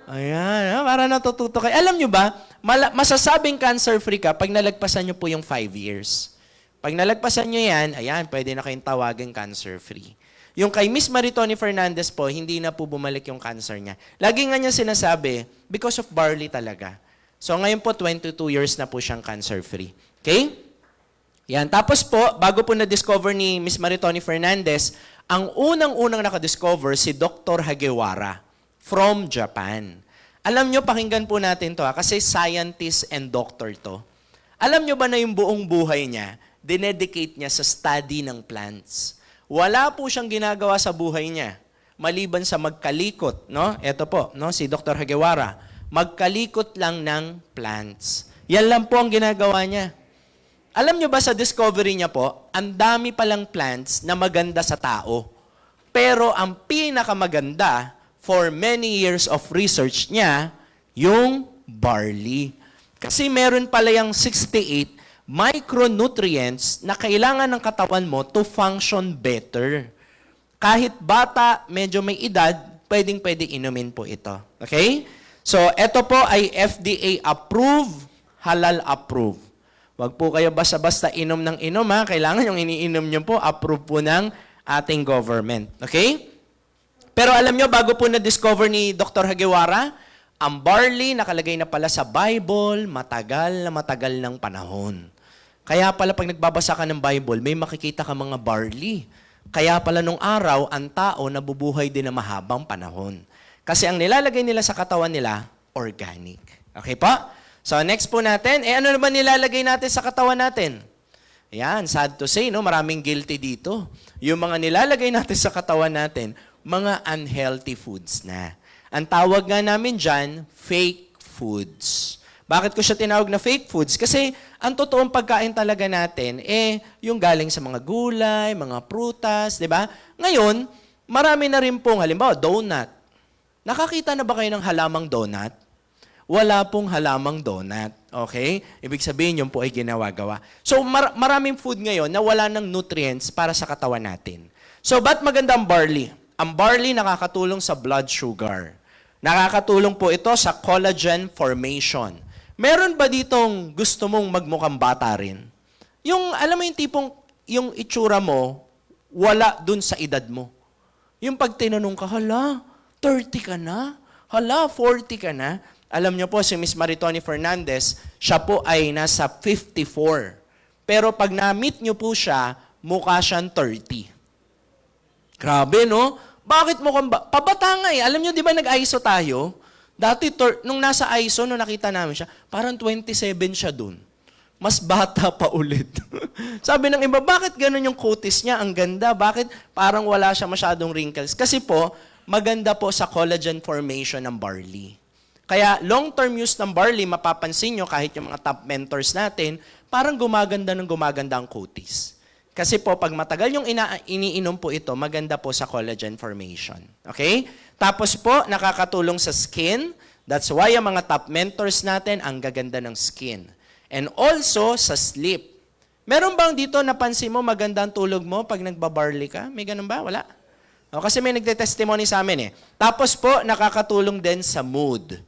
ayan, para natututo kayo. Alam nyo ba, masasabing cancer-free ka pag nalagpasan nyo po yung 5 years. Pag nalagpasan nyo yan, ayan, pwede na kayong tawagin cancer-free. Yung kay Miss Maritoni Fernandez po, hindi na po bumalik yung cancer niya. Lagi nga niya sinasabi, because of barley talaga. So ngayon po, 22 years na po siyang cancer-free. Okay? Yan. Tapos po, bago po na-discover ni Miss Maritoni Fernandez, ang unang-unang nakadiscover si Dr. Hagiwara from Japan. Alam nyo, pakinggan po natin to kasi scientist and doctor to. Alam nyo ba na yung buong buhay niya, dinedicate niya sa study ng plants. Wala po siyang ginagawa sa buhay niya, maliban sa magkalikot, no? Ito po, no? Si Dr. Hagiwara, magkalikot lang ng plants. Yan lang po ang ginagawa niya. Alam nyo ba sa discovery niya po, ang dami palang plants na maganda sa tao. Pero ang pinakamaganda, for many years of research niya, yung barley. Kasi meron pala yung 68 micronutrients na kailangan ng katawan mo to function better. Kahit bata, medyo may edad, pwedeng-pwede inumin po ito. Okay? So, ito po ay FDA approved, halal approved. Huwag po kayo basta-basta inom ng inom, ha? Kailangan yung iniinom nyo po, approve po ng ating government. Okay? Pero alam nyo, bago po na-discover ni Dr. Hagiwara, ang barley nakalagay na pala sa Bible, matagal ng panahon. Kaya pala pag nagbabasa ka ng Bible, may makikita ka mga barley. Kaya pala nung araw, ang tao nabubuhay din na mahabang panahon. Kasi ang nilalagay nila sa katawan nila, organic. Okay po? So next po natin, ano naman nilalagay natin sa katawan natin? Ayan, sad to say, no? Maraming guilty dito. Yung mga nilalagay natin sa katawan natin, mga unhealthy foods na. Ang tawag nga namin dyan, fake foods. Bakit ko siya tinawag na fake foods? Kasi ang totoong pagkain talaga natin, yung galing sa mga gulay, mga prutas, di ba? Ngayon, marami na rin pong, halimbawa, donut. Nakakita na ba kayo ng halamang donut? Wala pong halamang donut. Okay? Ibig sabihin, yun po ay ginawa-gawa. So, maraming food ngayon na wala ng nutrients para sa katawan natin. So, ba't maganda ang barley? Ang barley nakakatulong sa blood sugar. Nakakatulong po ito sa collagen formation. Meron ba ditong gusto mong magmukhang bata rin? Yung, alam mo yung tipong, yung itsura mo, wala dun sa edad mo. Yung pag tinanong ka, hala, 30 ka na? Hala, 40 ka na? Alam niyo po, si Miss Maritoni Fernandez, siya po ay nasa 54. Pero pag na-meet niyo po siya, mukha siyang 30. Grabe, no? Bakit mo pabata nga eh. Alam niyo, di ba nag-ISO tayo? Dati, nung nasa ISO, nung nakita namin siya, parang 27 siya dun. Mas bata pa ulit. Sabi ng iba, bakit ganun yung kutis niya? Ang ganda. Bakit parang wala siya masyadong wrinkles? Kasi po, maganda po sa collagen formation ng barley. Kaya long-term use ng barley, mapapansin nyo kahit yung mga top mentors natin, parang gumaganda ang kutis. Kasi po, pag matagal yung iniinom po ito, maganda po sa collagen formation. Okay? Tapos po, nakakatulong sa skin. That's why ang mga top mentors natin, ang gaganda ng skin. And also, sa sleep. Meron bang dito napansin mo, maganda ang tulog mo pag nagbabarley ka? May ganun ba? Wala? O, kasi may nagte-testimony sa amin eh. Tapos po, nakakatulong din sa mood.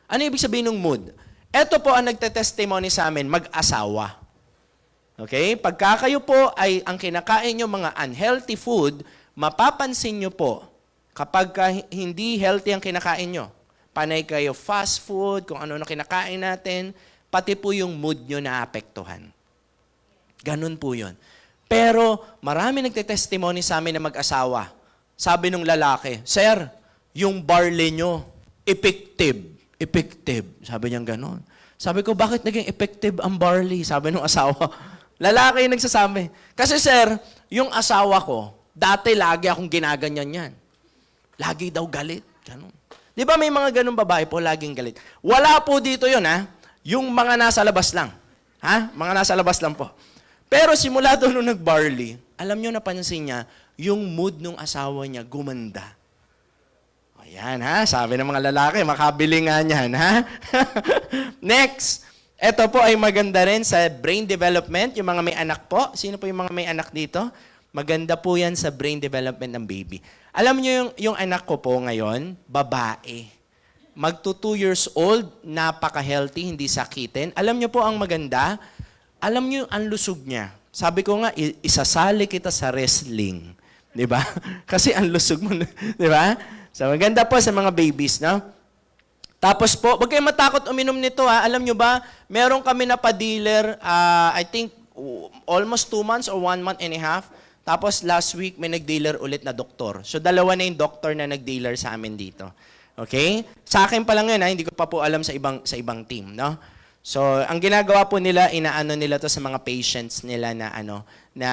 Ano ibig sabihin ng mood? Ito po ang nagte-testimony sa amin, mag-asawa. Okay? Pagka kayo po ay ang kinakain nyo mga unhealthy food, mapapansin nyo po, kapag hindi healthy ang kinakain nyo, panay kayo fast food, kung ano na kinakain natin, pati po yung mood nyo naapektuhan. Ganun po yun. Pero marami nagte-testimony sa amin na mag-asawa. Sabi nung lalaki, Sir, yung barley nyo, effective. Sabi niyang gano'n. Sabi ko, bakit naging effective ang barley? Sabi nung asawa. Lalaki yung nagsasabi. Kasi sir, yung asawa ko, dati lagi akong ginaganyan yan. Lagi daw galit. Ganun. Di ba may mga ganun babae po, laging galit? Wala po dito yun, ha? Yung mga nasa labas lang. Ha? Mga nasa labas lang po. Pero simula doon nung nag-barley, alam nyo, napansin niya, yung mood ng asawa niya gumanda. Ayan, ha? Sabi ng mga lalaki, makabili nga niyan, ha? Next, ito po ay maganda rin sa brain development. Yung mga may anak po, sino po yung mga may anak dito? Maganda po yan sa brain development ng baby. Alam niyo yung anak ko po ngayon, babae. Magto 2 years old, napaka-healthy, hindi sakitin. Alam niyo po ang maganda, alam niyo ang lusog niya. Sabi ko nga, isasali kita sa wrestling. Di ba? Kasi ang lusog mo, di ba? So, maganda po sa mga babies, no? Tapos po, wag kayong matakot uminom nito, ha? Alam nyo ba, meron kami na pa-dealer, I think, almost 2 months or 1 month and a half. Tapos, last week, may nag-dealer ulit na doktor. So, dalawa na yung doktor na nag-dealer sa amin dito. Okay? Sa akin pa lang yun, ha? Hindi ko pa po alam sa ibang team, no? So, ang ginagawa po nila, inaano nila to sa mga patients nila na na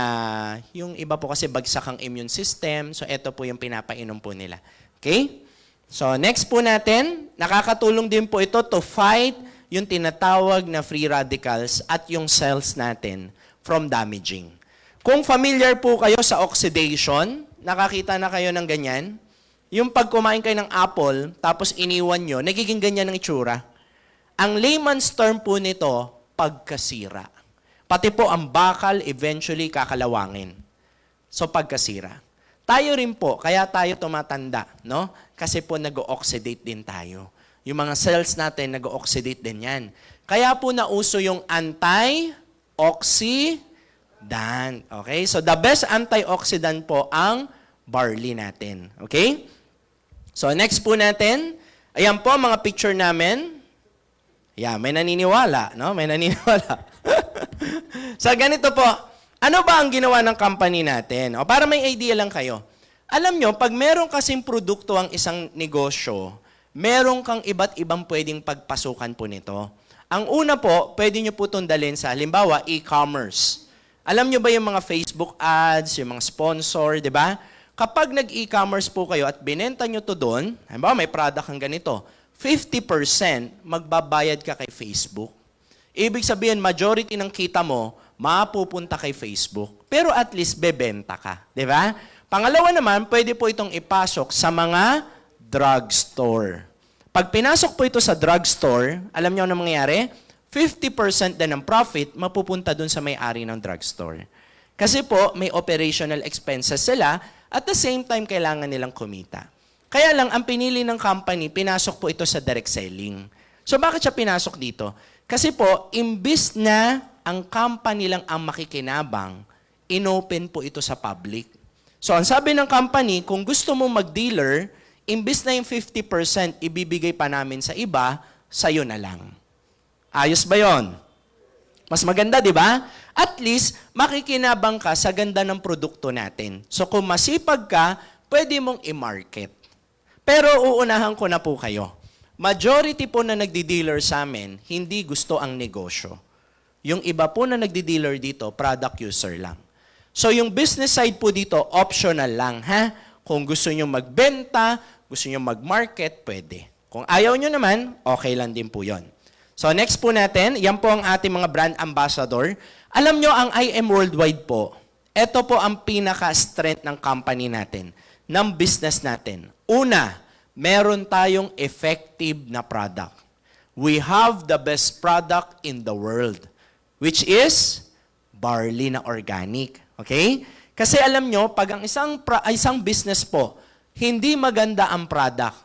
yung iba po kasi bagsak ang immune system. So, ito po yung pinapainom po nila. Okay? So, next po natin, nakakatulong din po ito to fight yung tinatawag na free radicals at yung cells natin from damaging. Kung familiar po kayo sa oxidation, nakakita na kayo ng ganyan, yung pag kumain kayo ng apple, tapos iniwan nyo, nagiging ganyan ang itsura. Ang layman's term po nito, pagkasira. Pati po ang bakal eventually kakalawangin. So, pagkasira. Tayo rin po, kaya tayo tumatanda, no? Kasi po nag-oxidate din tayo. Yung mga cells natin nag-oxidate din yan. Kaya po nauso yung antioxidant. Okay? So the best antioxidant po ang barley natin. Okay? So next po natin, ayan po mga picture namin. Yeah, may naniniwala, no? May naniniwala. So ganito po, ano ba ang ginawa ng company natin? O para may idea lang kayo. Alam nyo, pag meron kasing produkto ang isang negosyo, meron kang iba't ibang pwedeng pagpasukan po nito. Ang una po, pwede nyo po tundalin sa, halimbawa, e-commerce. Alam nyo ba yung mga Facebook ads, yung mga sponsor, di ba? Kapag nag-e-commerce po kayo at binenta nyo to doon, halimbawa may product kang ganito, 50% magbabayad ka kay Facebook. Ibig sabihin, majority ng kita mo, mapupunta kay Facebook. Pero at least bebenta ka. Di ba? Pangalawa naman, pwede po itong ipasok sa mga drugstore. Pag pinasok po ito sa drugstore, alam niyo ano mangyayari? 50% din ng profit mapupunta dun sa may-ari ng drugstore. Kasi po, may operational expenses sila at the same time kailangan nilang kumita. Kaya lang, ang pinili ng company, pinasok po ito sa direct selling. So bakit siya pinasok dito? Kasi po, imbis na ang company lang ang makikinabang, inopen po ito sa public. So ang sabi ng company, kung gusto mo mag-dealer, imbis na yung 50% ibibigay pa namin sa iba, sa'yo na lang. Ayos ba yon? Mas maganda, di ba? At least, makikinabang ka sa ganda ng produkto natin. So kung masipag ka, pwede mong i-market. Pero uunahan ko na po kayo. Majority po na nagdi-dealer sa amin, hindi gusto ang negosyo. Yung iba po na nagdi-dealer dito, product user lang. So yung business side po dito, optional lang, ha? Kung gusto nyo magbenta, gusto nyo mag-market, pwede. Kung ayaw nyo naman, okay lang din po yon. So next po natin, yan po ang ating mga brand ambassador. Alam nyo, ang IM Worldwide po, ito po ang pinaka-strength ng company natin, ng business natin. Una, meron tayong effective na product. We have the best product in the world, which is barley na organic. Okay? Kasi alam nyo, pag ang isang business po, hindi maganda ang product,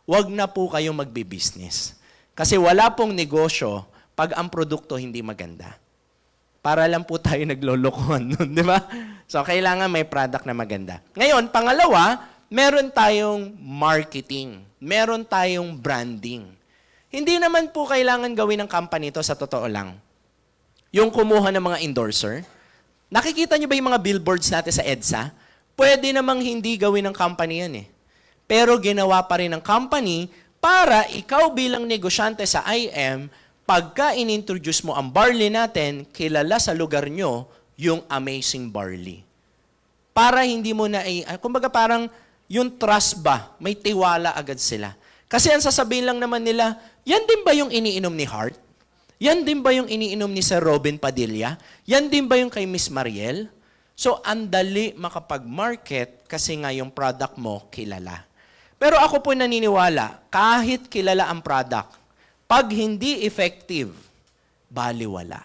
wag na po kayong magbi-business. Kasi wala pong negosyo pag ang produkto hindi maganda. Para lang po tayo naglolokohan nun, di ba? So, kailangan may product na maganda. Ngayon, pangalawa, meron tayong marketing. Meron tayong branding. Hindi naman po kailangan gawin ng company ito sa totoo lang. Yung kumuha ng mga endorser, nakikita nyo ba yung mga billboards natin sa EDSA? Pwede namang hindi gawin ng company yan eh. Pero ginawa pa rin ng company para ikaw bilang negosyante sa IM, pagka inintroduce mo ang barley natin, kilala sa lugar nyo yung amazing barley. Para hindi mo na, kumbaga parang yung trust ba, may tiwala agad sila. Kasi ang sasabihin lang naman nila, yan din ba yung iniinom ni Hart? Yan din ba yung iniinom ni Sir Robin Padilla? Yan din ba yung kay Miss Mariel? So, andali makapag-market kasi nga yung product mo kilala. Pero ako po naniniwala, kahit kilala ang product, pag hindi effective, baliwala.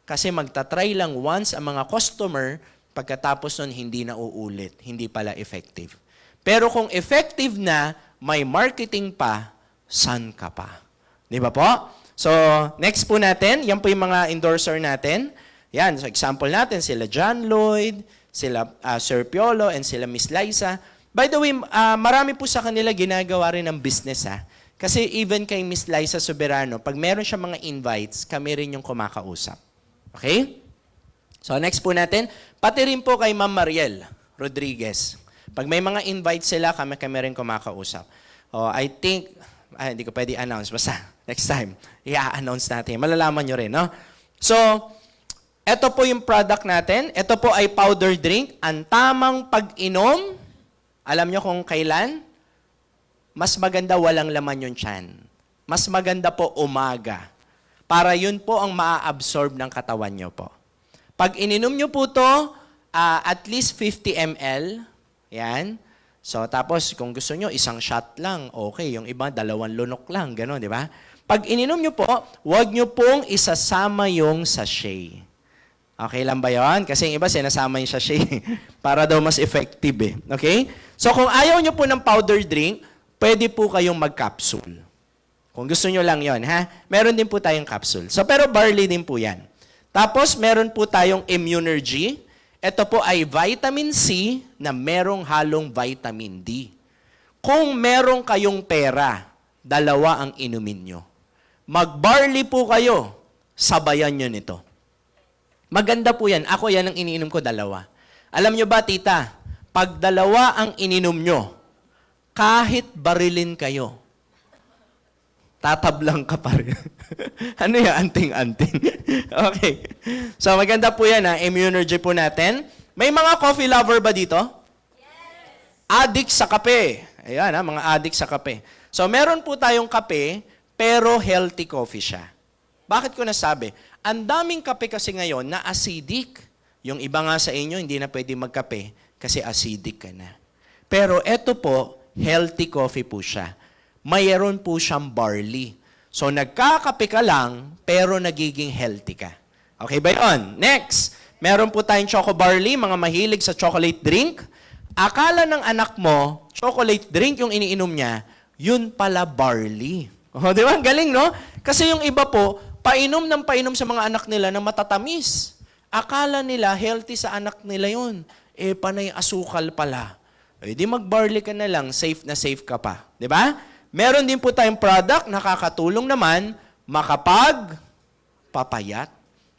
Kasi magta-try lang once ang mga customer, pagkatapos nun hindi na uulit, hindi pala effective. Pero kung effective na, may marketing pa, san ka pa? Di ba po? So, next po natin, yan po yung mga endorser natin. Yan, so example natin, sila John Lloyd, sila Sir Piolo, and sila Miss Liza. By the way, marami po sa kanila ginagawa rin ng business, ha? Kasi even kay Miss Liza Soberano, pag meron siya mga invites, kami rin yung kumakausap. Okay? So, next po natin, pati rin po kay Ma'am Mariel Rodriguez. Pag may mga invites sila, kami rin kumakausap. I think, hindi ko pwede announce, basta next time, i-announce natin. Malalaman nyo rin, no? So, ito po yung product natin. Ito po ay powder drink. Ang tamang pag-inom, alam nyo kung kailan? Mas maganda walang laman yung tiyan. Mas maganda po umaga. Para yun po ang maa-absorb ng katawan nyo po. Pag ininom nyo po to, at least 50 ml, yan. So, tapos kung gusto nyo, isang shot lang, okay. Yung iba, 2 lunok lang, gano'n, di ba? Pag ininom nyo po, huwag nyo pong isasama yung sachet. Okay lang ba yun? Kasi yung iba, sinasama yung sachet. Para daw mas effective eh. Okay? So, kung ayaw nyo po ng powder drink, pwede po kayong mag-capsule. Kung gusto nyo lang yon, ha? Meron din po tayong capsule. So, pero barley din po yan. Tapos, meron po tayong Immunergy. Ito po ay vitamin C na merong halong vitamin D. Kung meron kayong pera, dalawa ang inumin nyo. Mag-barley po kayo, sabayan nyo nito. Maganda po yan. Ako yan ang iniinom ko, dalawa. Alam nyo ba, tita, pag dalawa ang ininom nyo, kahit barilin kayo, tatablang ka pa rin. Ano yan? Anting-anting. Okay. So, maganda po yan, ha? Immunergy po natin. May mga coffee lover ba dito? Yes! Addict sa kape. Ayan, ha? Mga addict sa kape. So, meron po tayong kape, pero healthy coffee siya. Bakit ko nasabi? Ang daming kape kasi ngayon na acidic. Yung iba nga sa inyo, hindi na pwede magkape kasi acidic ka na. Pero eto po, healthy coffee po siya. Mayroon po siyang barley. So, nagkakape ka lang, pero nagiging healthy ka. Okay ba yun? Next, meron po tayong choco barley, mga mahilig sa chocolate drink. Akala ng anak mo, chocolate drink yung iniinom niya, yun pala barley. Oh, di ba? Ang galing, no? Kasi yung iba po, painom ng painom sa mga anak nila na matatamis. Akala nila, healthy sa anak nila yun. Eh, panay asukal pala. Eh, di mag-barley ka na lang, safe na safe ka pa. Di ba? Meron din po tayong product, nakakatulong naman, makapag-papayat.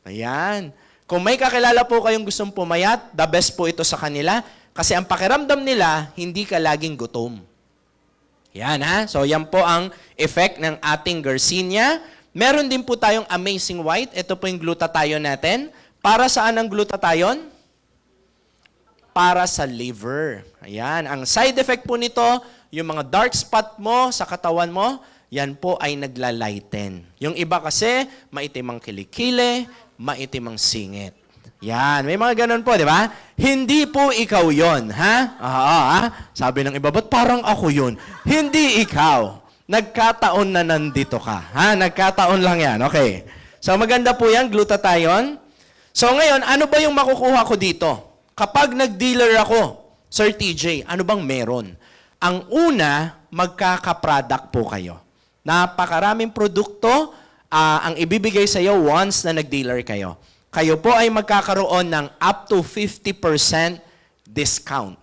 Ayan. Kung may kakilala po kayong gustong pumayat, the best po ito sa kanila. Kasi ang pakiramdam nila, hindi ka laging gutom. Yan, ha? So, yan po ang effect ng ating Garcinia. Meron din po tayong Amazing White. Ito po yung glutathione natin. Para saan ang glutathione? Para sa liver. Ayan. Ang side effect po nito, yung mga dark spot mo sa katawan mo, yan po ay naglalighten. Yung iba kasi, maitim ang kilikili, maitim ang singit. Yan. May mga ganun po, di ba? Hindi po ikaw yon, ha? Sabi ng iba, ba't parang ako yun? Hindi ikaw. Nagkataon na nandito ka. Ha? Nagkataon lang yan. Okay. So, maganda po yan, glutathione. So, ngayon, ano ba yung makukuha ko dito? Kapag nag-dealer ako, Sir TJ, ano bang meron? Ang una, magkaka-product po kayo. Napakaraming produkto ang ibibigay sa iyo once na nag-dealer kayo. Kayo po ay magkakaroon ng up to 50% discount.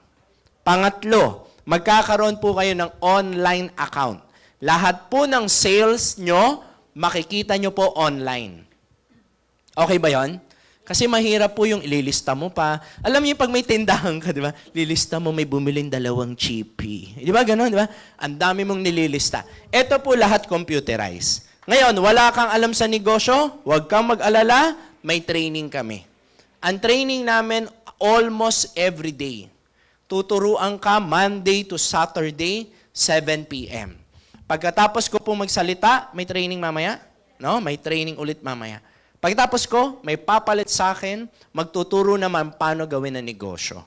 Pangatlo, magkakaroon po kayo ng online account. Lahat po ng sales nyo, makikita nyo po online. Okay ba yon? Kasi mahirap po yung ililista mo pa. Alam niyo pag may tindahan ka, di ba? Lilista mo may bumiling 2 chippy. Di ba gano'n, di ba? Ang dami mong nililista. Ito po lahat computerized. Ngayon, wala kang alam sa negosyo, huwag kang mag-alala, may training kami. Ang training namin almost every day. Tuturuan ka Monday to Saturday, 7 p.m. Pagkatapos ko po magsalita, may training mamaya? No? May training ulit mamaya. Pagkatapos ko, may papalit sa akin, magtuturo naman paano gawin ang negosyo.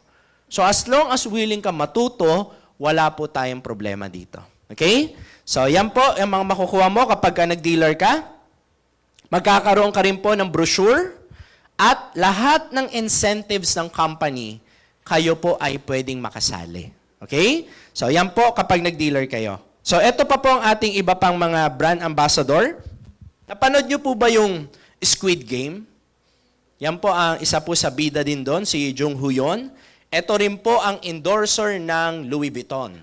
So as long as willing ka matuto, wala po tayong problema dito. Okay? So yan po, yung mga makukuha mo kapag nag-dealer ka. Magkakaroon ka rin po ng brochure at lahat ng incentives ng company, kayo po ay pwedeng makasali. Okay? So yan po kapag nag-dealer kayo. So ito pa po ang ating iba pang mga brand ambassador. Napanood nyo po ba yung Squid Game? Yan po ang isa po sa bida din doon, si Jung Huyon. Ito rin po ang endorser ng Louis Vuitton.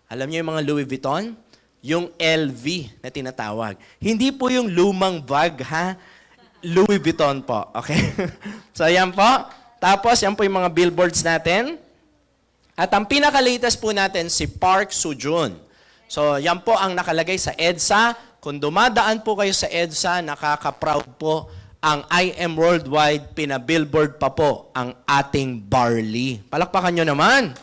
Alam niyo yung mga Louis Vuitton? Yung LV na tinatawag. Hindi po yung lumang bag, ha? Louis Vuitton po. Okay? So yan po. Tapos yan po yung mga billboards natin. At ang pinaka-latest po natin, si Park Seo-joon. So yan po ang nakalagay sa EDSA. Kung dumadaan po kayo sa EDSA, nakaka-proud po ang I Am Worldwide, pinabillboard pa po ang ating barley. Palakpakan nyo naman.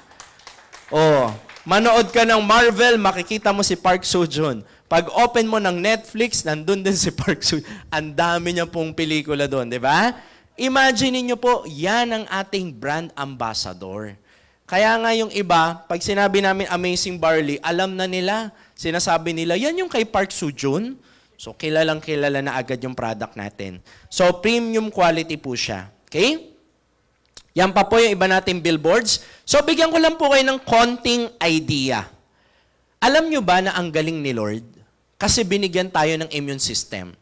Oh, manood ka ng Marvel, makikita mo si Park Seo-joon. Pag open mo ng Netflix, nandun din si Park Seo-joon. Ang dami niya pong pelikula doon, di ba? Imagine niyo po, yan ang ating brand ambassador. Kaya nga yung iba, pag sinabi namin Amazing Barley, alam na nila. Sinasabi nila, yan yung kay Park Seo-joon. So, kilalang kilala na agad yung product natin. So, premium quality po siya. Okay? Yan pa po yung iba nating billboards. So, bigyan ko lang po kayo ng konting idea. Alam nyo ba na ang galing ni Lord? Kasi binigyan tayo ng immune system.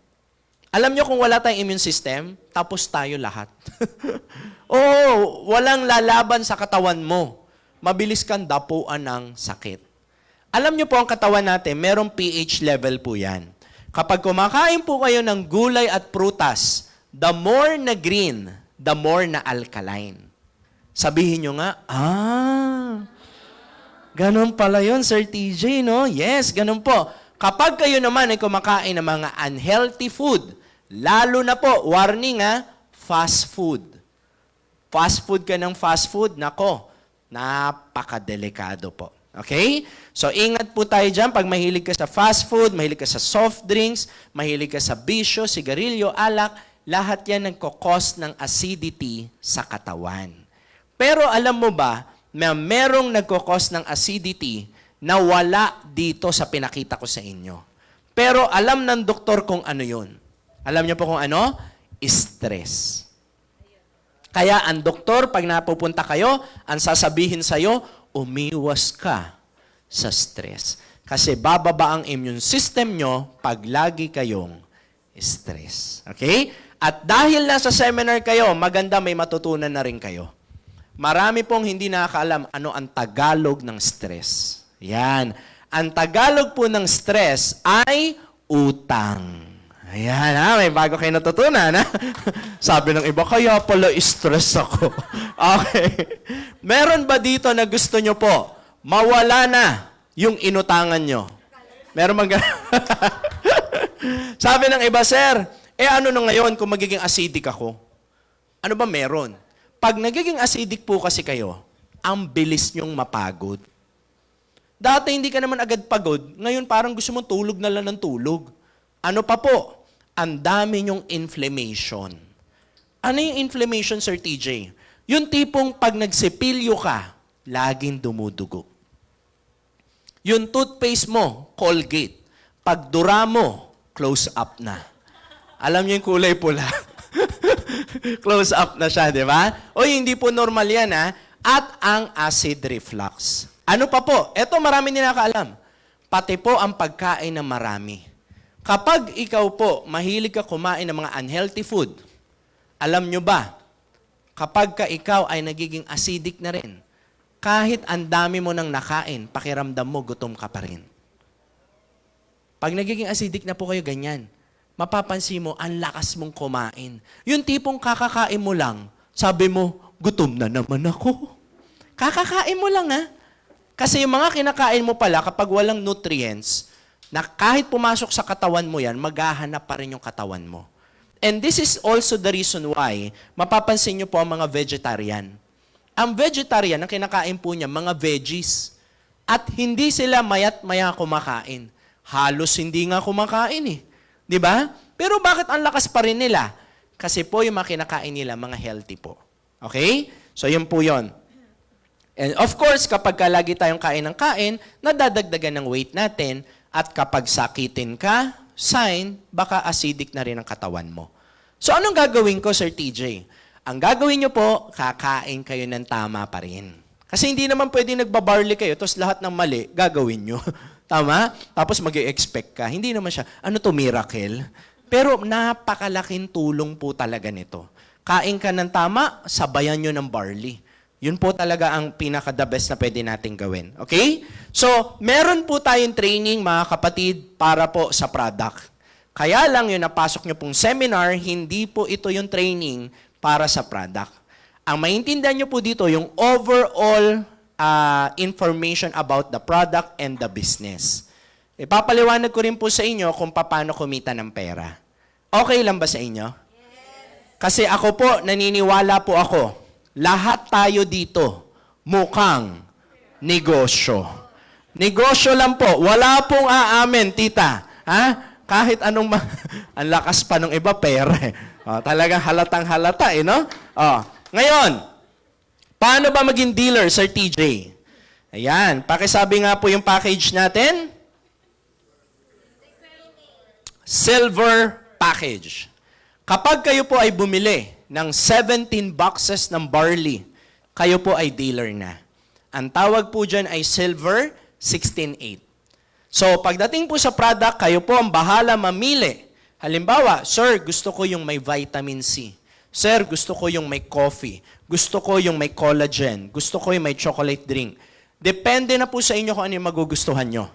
Alam nyo kung wala tayong immune system, tapos tayo lahat. Oo, walang lalaban sa katawan mo. Mabilis kang dapuan ng sakit. Alam nyo po ang katawan natin, merong pH level po yan. Kapag kumakain po kayo ng gulay at prutas, the more na green, the more na alkaline. Sabihin nyo nga, ganun pala yun, Sir TJ, no? Yes, ganun po. Kapag kayo naman ay kumakain ng mga unhealthy food, lalo na po, warning fast food. Fast food ka ng fast food, nako, napakadelikado po. Okay? So, ingat po tayo dyan. Pag mahilig ka sa fast food, mahilig ka sa soft drinks, mahilig ka sa bisyo, sigarilyo, alak, lahat yan nagkakos ng acidity sa katawan. Pero alam mo ba, na merong nagkakos ng acidity na wala dito sa pinakita ko sa inyo. Pero alam ng doktor kung ano yun. Alam niyo po kung ano? Stress. Kaya ang doktor, pag napupunta kayo, ang sasabihin sa'yo, umiwas ka sa stress. Kasi bababa ang immune system nyo pag lagi kayong stress. Okay? At dahil nasa seminar kayo, maganda may matutunan na rin kayo. Marami pong hindi nakakaalam ano ang Tagalog ng stress. Yan. Ang Tagalog po ng stress ay utang. Ayan, may bago kayo natutunan, Sabi ng iba, kaya pala stress ako. Okay. Meron ba dito na gusto nyo po, mawala na yung inutangan nyo? Meron bang Sabi ng iba, sir, ano na ngayon kung magiging acidic ako? Ano ba meron? Pag nagiging acidic po kasi kayo, ang bilis nyong mapagod. Dati hindi ka naman agad pagod, ngayon parang gusto mong tulog na lang ng tulog. Ano pa po? Ang dami nyong inflammation. Ano yung inflammation, Sir TJ? Yung tipong pag nagsipilyo ka, laging dumudugo. Yung toothpaste mo, Colgate. Pag dura mo, close up na. Alam niyo yung kulay pula? Close up na siya, di ba? O hindi po normal yan, At ang acid reflux. Ano pa po? Ito marami din nakaalam. Pati po ang pagkain ng marami. Kapag ikaw po, mahilig ka kumain ng mga unhealthy food, alam nyo ba, kapag ka ikaw ay nagiging acidic na rin, kahit ang dami mo nang nakain, pakiramdam mo, gutom ka pa rin. Pag nagiging acidic na po kayo ganyan, mapapansin mo, ang lakas mong kumain. Yung tipong kakakain mo lang, sabi mo, gutom na naman ako. Kakakain mo lang, Kasi yung mga kinakain mo pala, kapag walang nutrients, na kahit pumasok sa katawan mo yan, maghahanap pa rin yung katawan mo. And this is also the reason why, mapapansin nyo po ang mga vegetarian. Ang vegetarian, ang kinakain po niya, mga veggies. At hindi sila mayat-maya kumakain. Halos hindi nga kumakain Di ba? Pero bakit ang lakas pa rin nila? Kasi po yung mga kinakain nila, mga healthy po. Okay? So yun po yun. And of course, kapag lagi tayong kain ng kain, nadadagdagan ng weight natin. At kapag sakitin ka, sign, baka acidic na rin ang katawan mo. So anong gagawin ko, Sir TJ? Ang gagawin nyo po, kakain kayo ng tama pa rin. Kasi hindi naman pwede nagbabarley kayo, tapos lahat ng mali, gagawin nyo. Tama? Tapos mag-expect ka. Hindi naman siya, ano to, miracle? Pero napakalaking tulong po talaga nito. Kain ka ng tama, sabayan nyo ng barley. Yun po talaga ang pinaka-the best na pwede natin gawin. Okay? So, meron po tayong training, mga kapatid, para po sa product. Kaya lang yung napasok nyo pong seminar, hindi po ito yung training para sa product. Ang maintindihan nyo po dito, yung overall information about the product and the business. Ipapaliwanag ko rin po sa inyo kung paano kumita ng pera. Okay lang ba sa inyo? Yes. Kasi ako po, naniniwala po ako, lahat tayo dito mukhang negosyo. Negosyo lang po. Wala pong aamin, tita. Kahit anong ang lakas pa ng iba, pera. Talagang halatang halata, no? Ngayon, paano ba maging dealer, Sir TJ? Ayan, pakisabi nga po yung package natin. Silver package. Kapag kayo po ay bumili ng 17 boxes ng barley, kayo po ay dealer na. Ang tawag po dyan ay Silver 16.8. So, pagdating po sa product, kayo po ang bahala mamili Halimbawa, sir, gusto ko yung may vitamin C. Sir, gusto ko yung may coffee. Gusto ko yung may collagen. Gusto ko yung may chocolate drink. Depende na po sa inyo kung ano yung magugustuhan nyo.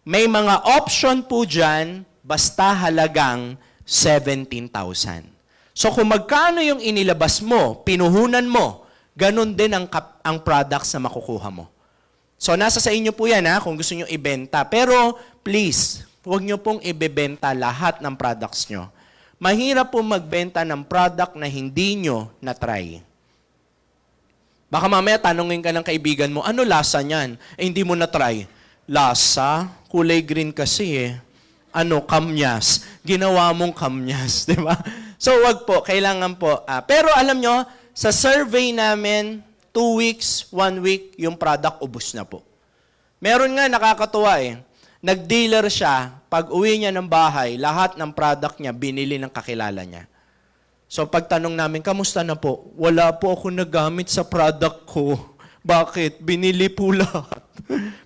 May mga option po dyan, basta halagang 17,000. So kung magkano yung inilabas mo, pinuhunan mo, ganun din ang products na makukuha mo. So nasa sa inyo po yan kung gusto nyo ibenta. Pero please, huwag nyo pong ibebenta lahat ng products nyo. Mahirap po magbenta ng product na hindi nyo na-try. Baka mamaya tanungin ka ng kaibigan mo, ano lasa niyan? Hindi mo na-try. Lasa? Kulay green kasi kamyas. Ginawa mong kamyas, di ba? So wag po, kailangan po. Pero alam nyo, sa survey namin, 2 weeks, 1 week, yung product ubos na po. Meron nga nakakatuwa Nag-dealer siya, pag uwi niya ng bahay, lahat ng product niya, binili ng kakilala niya. So pagtanong namin, kamusta na po? Wala po ako nagamit sa product ko. Bakit? Binili po lahat.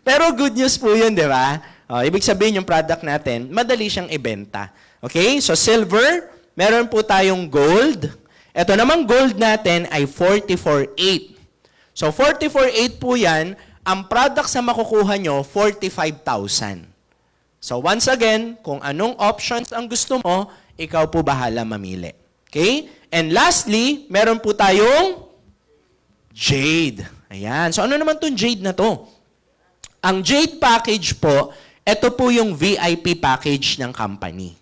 Pero good news po yun, di ba? Ibig sabihin yung product natin, madali siyang ibenta. Okay? So silver, meron po tayong gold. Ito namang gold natin ay 44.8. So 44.8 po yan, ang products na makukuha nyo, 45,000. So once again, kung anong options ang gusto mo, ikaw po bahala mamili. Okay? And lastly, meron po tayong jade. Ayan. So ano naman itong jade na to? Ang jade package po, ito po yung VIP package ng company.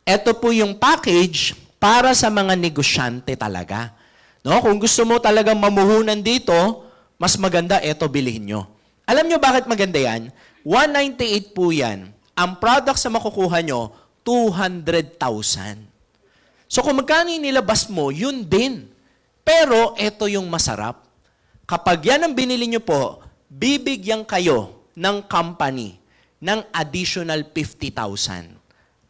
Ito po yung package para sa mga negosyante talaga. No? Kung gusto mo talagang mamuhunan dito, mas maganda ito bilhin nyo. Alam nyo bakit maganda yan? 198 po yan. Ang products na makukuha nyo, 200,000. So kung magkano yung nilabas mo, yun din. Pero ito yung masarap. Kapag yan ang binili nyo po, bibigyan kayo ng company ng additional 50,000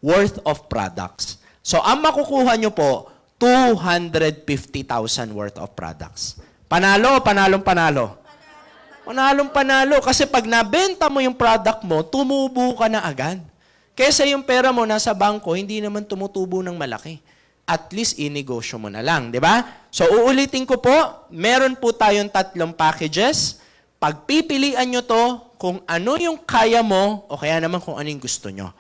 worth of products. So ang makukuha nyo po, 250,000 worth of products. Panalo o panalong panalo? Panalong panalo. Kasi pag nabenta mo yung product mo, tumubo ka na agad. Kesa yung pera mo nasa bangko, hindi naman tumutubo ng malaki. At least inegosyo mo na lang, di ba? So uulitin ko po, meron po tayong 3 packages. Pagpipilian nyo to kung ano yung kaya mo o kaya naman kung ano yung gusto nyo.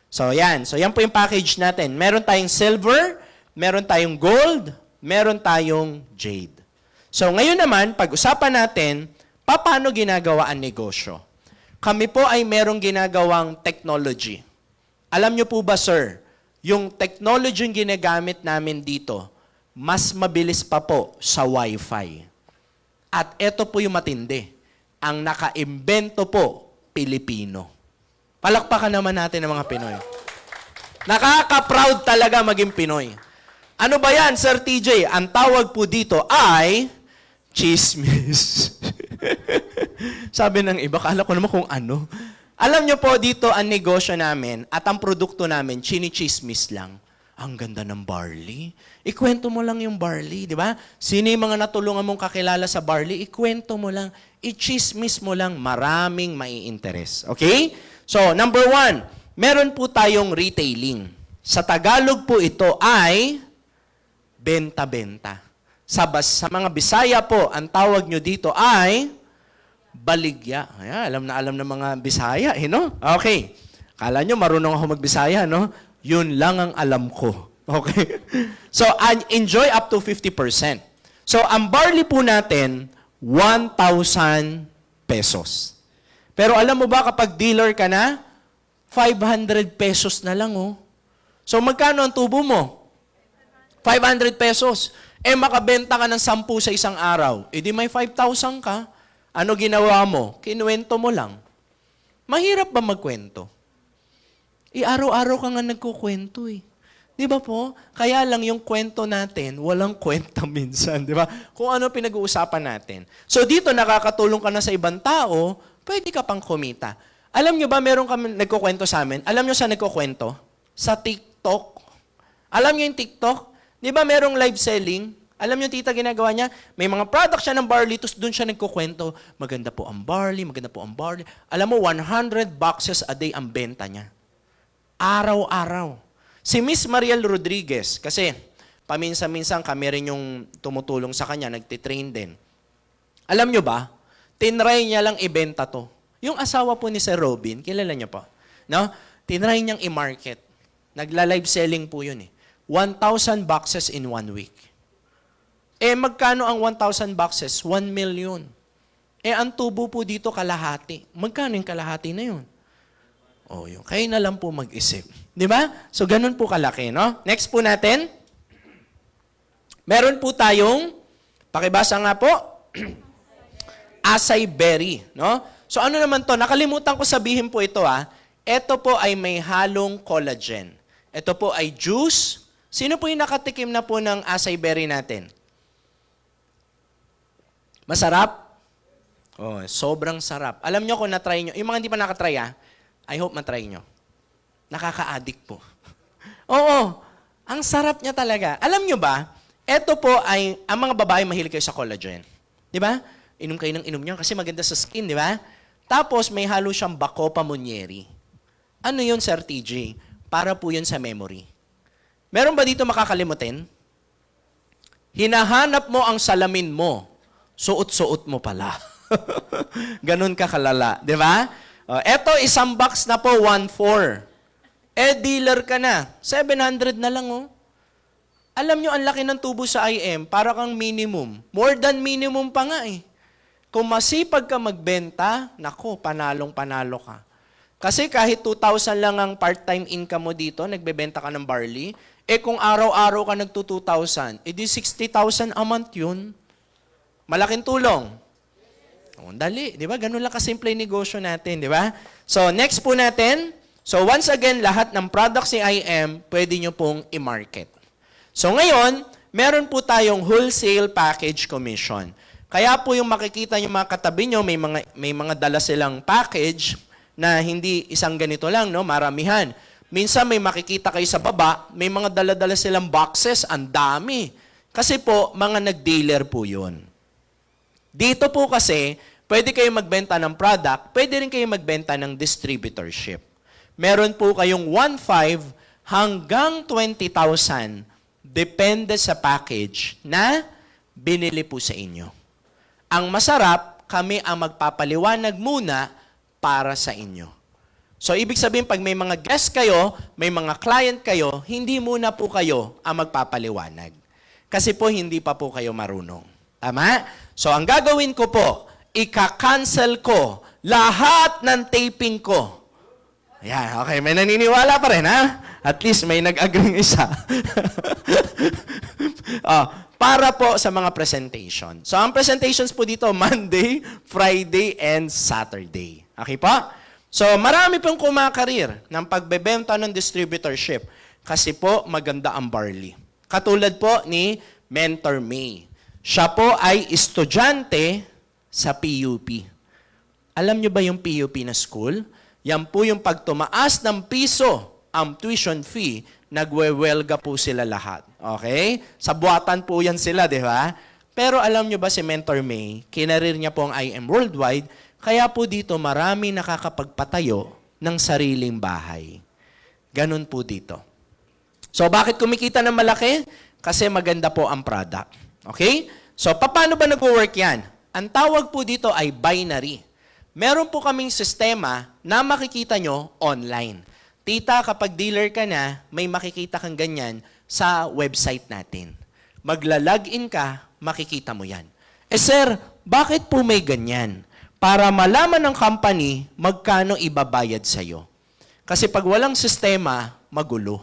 So yan. So yan po yung package natin. Meron tayong silver, meron tayong gold, meron tayong jade. So ngayon naman, pag-usapan natin, paano ginagawa ang negosyo? Kami po ay merong ginagawang technology. Alam nyo po ba, sir, yung technology yung ginagamit namin dito, mas mabilis pa po sa Wi-Fi. At ito po yung matindi. Ang naka-imbento po, Pilipino. Palakpakan naman natin ng mga Pinoy. Nakaka-proud talaga maging Pinoy. Ano ba yan, Sir TJ? Ang tawag po dito ay chismis. Sabi ng iba, kala ko naman kung ano. Alam nyo po, dito ang negosyo namin at ang produkto namin, chinichismis lang. Ang ganda ng barley. Ikwento mo lang yung barley, di ba? Sino yung mga natulungan mong kakilala sa barley? Ikwento mo lang. I-chismis mo lang. Maraming mai-interest. Okay? So, number 1, meron po tayong retailing. Sa Tagalog po ito ay benta-benta. Sa mga Bisaya po, ang tawag nyo dito ay baligya. Ayan, alam ng mga Bisaya, no? Okay. Kala nyo marunong ako mag-Bisaya, no? Yun lang ang alam ko. Okay? So, enjoy up to 50%. So, ang barley po natin, 1,000 pesos. Pero alam mo ba kapag dealer ka na, 500 pesos na lang, oh. So, magkano ang tubo mo? 500 pesos. Makabenta ka ng 10 sa isang araw. Di may 5,000 ka. Ano ginawa mo? Kinuwento mo lang. Mahirap ba magkwento? Araw-araw ka nga nagkukwento eh. Di ba po? Kaya lang yung kwento natin, walang kwenta minsan. Di ba? Kung ano pinag-uusapan natin. So dito nakakatulong ka na sa ibang tao, pwede ka pang kumita. Alam nyo ba, meron kami nagkukwento sa amin? Alam nyo saan nagkukwento? Sa TikTok. Alam nyo yung TikTok? Di ba merong live selling? Alam nyo, tita, ginagawa niya? May mga product siya ng barley, tapos doon siya nagkukwento. Maganda po ang barley, maganda po ang barley. Alam mo, 100 boxes a day ang benta niya. Araw-araw. Si Miss Mariel Rodriguez, kasi paminsan-minsan kami rin yung tumutulong sa kanya, nagtitrain din. Alam nyo ba, tinry niya lang ibenta to. Yung asawa po ni Sir Robin, kilala niyo po? No? Tinry niyang i-market. Nagla-live selling po yun eh. 1,000 boxes in 1 week. Magkano ang 1,000 boxes? 1 million. Ang tubo po dito kalahati. Magkano yung kalahati na yun? Yun. Kayo na lang po mag-isip. Di ba? So, ganun po kalaki, no? Next po natin. Meron po tayong, pakibasa nga po, acai berry, no? So, ano naman to? Nakalimutan ko sabihin po ito, Ito po ay may halong collagen. Ito po ay juice. Sino po yung nakatikim na po ng acai berry natin? Masarap? Sobrang sarap. Alam nyo kung na-try nyo, yung mga hindi pa nakatry, I hope matry nyo. Nakaka-addict po. Oo, ang sarap niya talaga. Alam nyo ba, ito po ay, ang mga babae mahilig kayo sa collagen. Di ba? Inom kayo ng inom nyo kasi maganda sa skin, di ba? Tapos may halo siyang Bacopa Monnieri. Ano yun, Sir TJ? Para po yun sa memory. Meron ba dito makakalimutin? Hinahanap mo ang salamin mo, suot-suot mo pala. Ganun ka kalala, di ba? Eto, isang box na po, 1,400. Dealer ka na. 700 na lang, Alam nyo, ang laki ng tubo sa IM, para kang minimum. More than minimum pa nga, Kung masipag ka magbenta, nako, panalong-panalo ka. Kasi kahit 2,000 lang ang part-time income mo dito, nagbebenta ka ng barley, kung araw-araw ka nagto-2,000, di 60,000 a month yun. Malaking tulong. Dali, di ba? Ganun lang kasimple yung negosyo natin, di ba? So, next po natin. So, once again, lahat ng products ni IM, pwede nyo pong i-market. So, ngayon, meron po tayong wholesale package commission. Kaya po yung makikita nyo mga katabi nyo, may mga dala silang package na hindi isang ganito lang, no? Maramihan. Minsan may makikita kayo sa baba, may mga dala-dala silang boxes, ang dami. Kasi po, mga nag-dealer po yun. Dito po kasi, pwede kayo magbenta ng product, pwede rin kayo magbenta ng distributorship. Meron po kayong 1,500 hanggang 20,000, depende sa package na binili po sa inyo. Ang masarap, kami ang magpapaliwanag muna para sa inyo. So, ibig sabihin, pag may mga guest kayo, may mga client kayo, hindi muna po kayo ang magpapaliwanag. Kasi po, hindi pa po kayo marunong. Tama? So, ang gagawin ko po, ika-cancel ko lahat ng taping ko. Ayan, okay. May naniniwala pa rin, ha? At least may nag-agree isa. Para po sa mga presentation. So, ang presentations po dito, Monday, Friday, and Saturday. Okay po? So, marami pong kumakarir ng pagbebenta ng distributorship kasi po maganda ang barley. Katulad po ni Mentor May. Siya po ay estudyante sa PUP. Alam niyo ba yung PUP na school? Yan po yung pagtumaas ng piso ang tuition fee, nagwewelga po sila lahat. Okay? Sa buwatan po yan sila, di ba? Pero alam niyo ba si Mentor May, kinarir niya po ang IM Worldwide, kaya po dito marami nakakapagpatayo ng sariling bahay. Ganun po dito. So bakit kumikita ng malaki? Kasi maganda po ang product. Okay? So paano ba nag-work yan? Ang tawag po dito ay binary. Meron po kaming sistema na makikita nyo online. Tita, kapag dealer ka na, may makikita kang ganyan sa website natin. Magla-login ka, makikita mo yan. Sir, bakit po may ganyan? Para malaman ng company magkano ibabayad sa'yo. Kasi pag walang sistema, magulo.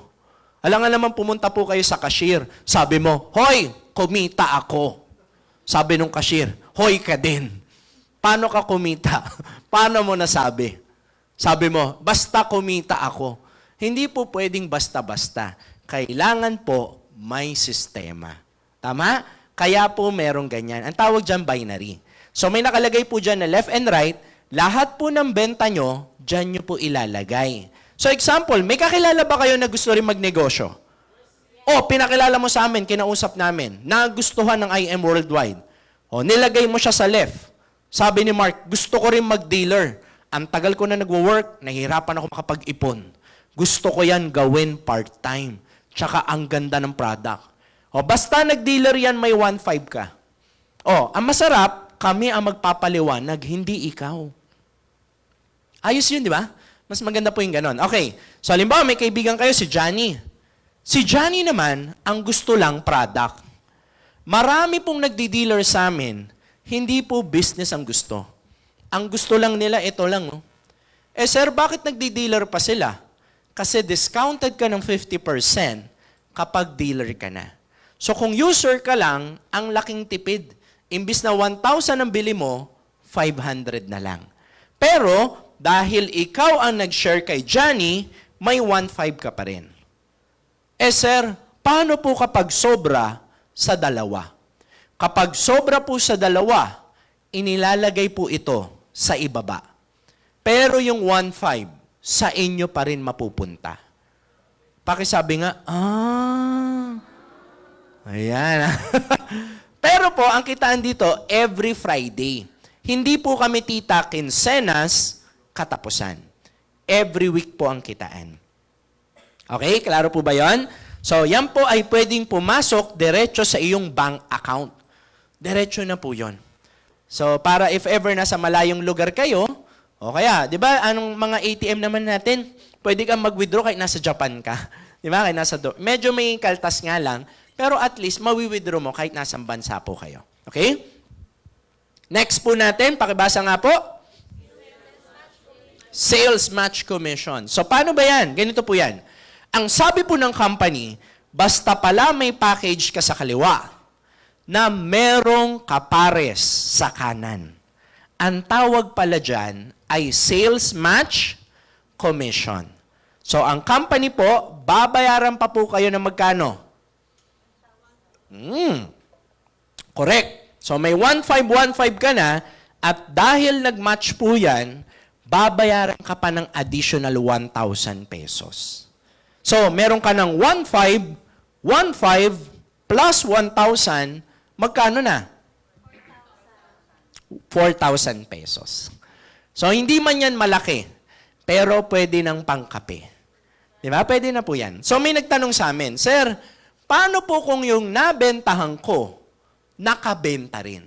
Alam nga naman pumunta po kayo sa cashier. Sabi mo, hoy, kumita ako. Sabi nung cashier, hoy ka din. Paano ka kumita? Paano mo nasabi? Sabi mo, basta kumita ako. Hindi po pwedeng basta-basta. Kailangan po may sistema. Tama? Kaya po merong ganyan. Ang tawag dyan, binary. So may nakalagay po dyan na left and right. Lahat po ng benta nyo, dyan nyo po ilalagay. So example, may kakilala ba kayo na gusto rin magnegosyo? O, pinakilala mo sa amin, kinausap namin, nagustuhan ng IM Worldwide. O, nilagay mo siya sa left. Sabi ni Mark, gusto ko rin mag-dealer. Ang tagal ko na nagwo-work, nahihirapan ako makapag-ipon. Gusto ko yan gawin part-time. Tsaka ang ganda ng product. O, basta nag-dealer yan, may 1.5 ka. O, ang masarap, kami ang magpapaliwanag, hindi ikaw. Ayos yun, di ba? Mas maganda po yung ganon. Okay, so halimbawa may kaibigan kayo, si Johnny. Si Johnny naman, ang gusto lang product. Marami pong nagdi-dealer sa amin, hindi po business ang gusto. Ang gusto lang nila, ito lang. Oh. Eh sir, bakit nagdi-dealer pa sila? Kasi discounted ka ng 50% kapag dealer ka na. So kung user ka lang, ang laking tipid. Imbis na 1,000 ang bili mo, 500 na lang. Pero, dahil ikaw ang nag-share kay Johnny, may 1.5 ka pa rin. Eh sir, paano po kapag sobra sa dalawa? Kapag sobra po sa dalawa, inilalagay po ito sa ibaba. Pero yung 1.5, sa inyo pa rin mapupunta. Pakisabi nga, ayan. Pero po, ang kitaan dito, every Friday. Hindi po kami tita kinsenas, katapusan. Every week po ang kitaan. Okay, klaro po ba yon? So, yan po ay pwedeng pumasok diretso sa iyong bank account. Diretso na po yon. So, para if ever nasa malayong lugar kayo, o kaya, di ba, anong mga ATM naman natin, pwede kang mag-withdraw kahit nasa Japan ka. Di ba, kahit nasa medyo may kaltas nga lang, pero at least mawi-withdraw mo kahit nasa bansa po kayo. Okay? Next po natin, pakibasa nga po. Sales match commission. So, paano ba yan? Ganito po yan. Ang sabi po ng company, basta pala may package ka sa kaliwa na merong kapares sa kanan. Ang tawag pala dyan ay sales match commission. So, ang company po, babayaran pa po kayo ng magkano? Correct. So, may 1.5 ka na at dahil nag-match po yan, babayaran ka pa ng additional 1,000 pesos. So, meron ka ng 1.5 plus 1,000, magkano na? 4,000 pesos. So, hindi man yan malaki, pero pwede ng pangkape. Di ba? Pwede na po yan. So, may nagtanong sa amin, Sir, paano po kung yung nabentahan ko, nakabenta rin?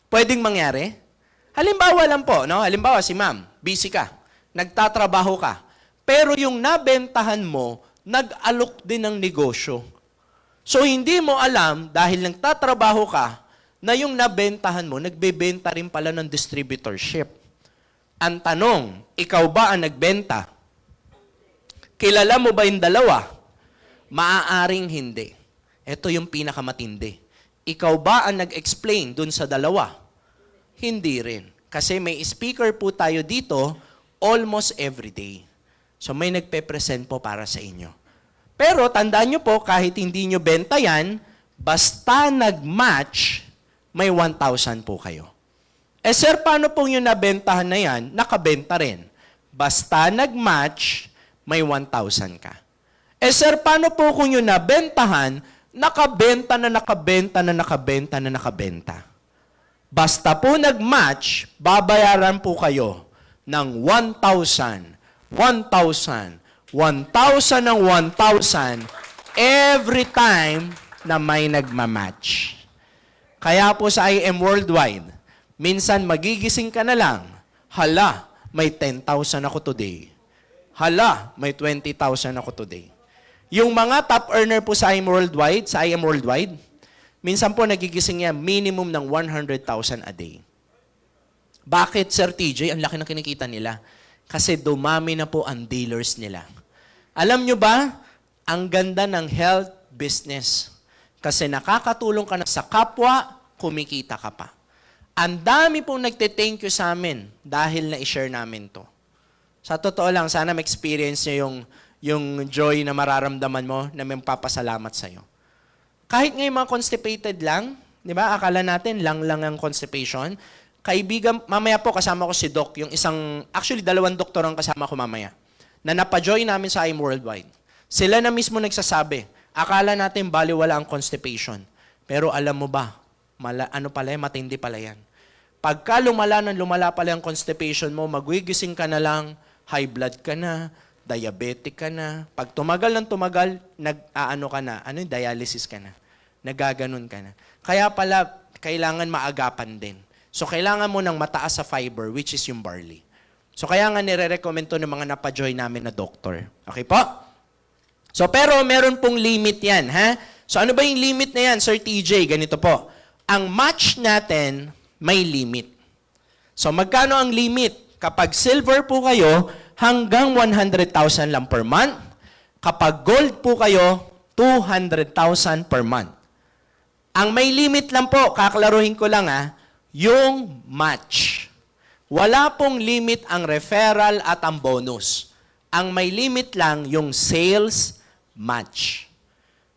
Pwedeng mangyari? Halimbawa lang po, no? Halimbawa si ma'am, busy ka, nagtatrabaho ka, pero yung nabentahan mo, nag-alok din ng negosyo. So, hindi mo alam, dahil nagtatrabaho ka, na yung nabentahan mo, nagbebenta rin pala ng distributorship. Ang tanong, ikaw ba ang nagbenta? Kilala mo ba yung dalawa? Maaaring hindi. Ito yung pinakamatindi. Ikaw ba ang nag-explain dun sa dalawa? Hindi rin. Kasi may speaker po tayo dito almost every day. So may nagpe-present po para sa inyo. Pero tandaan nyo po, kahit hindi nyo benta yan, basta nag-match, may 1,000 po kayo. Eh sir, paano po yung nabentahan na yan? Nakabenta rin. Basta nag-match, may 1,000 ka. Eh sir, paano po kung yung nabentahan, nakabenta na nakabenta na nakabenta na nakabenta? Basta po nag-match, babayaran po kayo ng 1,000, 1,000, 1,000 ng 1,000 every time na may nagmamatch. Kaya po sa IM Worldwide, minsan magigising ka na lang, hala, may 10,000 ako today. Hala, may 20,000 ako today. Yung mga top earner po sa IM Worldwide, minsan po nagigising niya minimum ng 100,000 a day. Bakit, Sir TJ? Ang laki na kinikita nila. Kasi dumami na po ang dealers nila. Alam nyo ba, ang ganda ng health business. Kasi nakakatulong ka na sa kapwa, kumikita ka pa. Ang dami pong nagte-thank you sa amin dahil na-share namin to. Sa totoo lang, sana ma-experience nyo yung joy na mararamdaman mo na may papasalamat sa'yo. Kahit ngayon mga constipated lang, di ba? Akala natin lang ang constipation. Kaibigan, mamaya po kasama ko si Doc, yung actually 2 doktor ang kasama ko mamaya, na napajoy namin sa IM Worldwide. Sila na mismo nagsasabi, akala natin baliwala ang constipation. Pero alam mo ba, matindi pala yan. Pagka lumala pala ang constipation mo, magwigising ka na lang, high blood ka na, diabetic ka na. Pag tumagal ng tumagal, nag-aano ka na, ano yung dialysis ka na. Nagaganon ka na. Kaya pala, kailangan maagapan din. So, kailangan mo ng mataas sa fiber, which is yung barley. So, kaya nga nire-recommend to ng mga napajoy namin na doktor. Okay po? So, pero meron pong limit yan, ha? So, ano ba yung limit na yan, Sir TJ? Ganito po. Ang match natin, may limit. So, magkano ang limit? Kapag silver po kayo, hanggang 100,000 lang per month. Kapag gold po kayo, 200,000 per month. Ang may limit lang po, kaklaruhin ko lang yung match. Wala pong limit ang referral at ang bonus. Ang may limit lang yung sales match.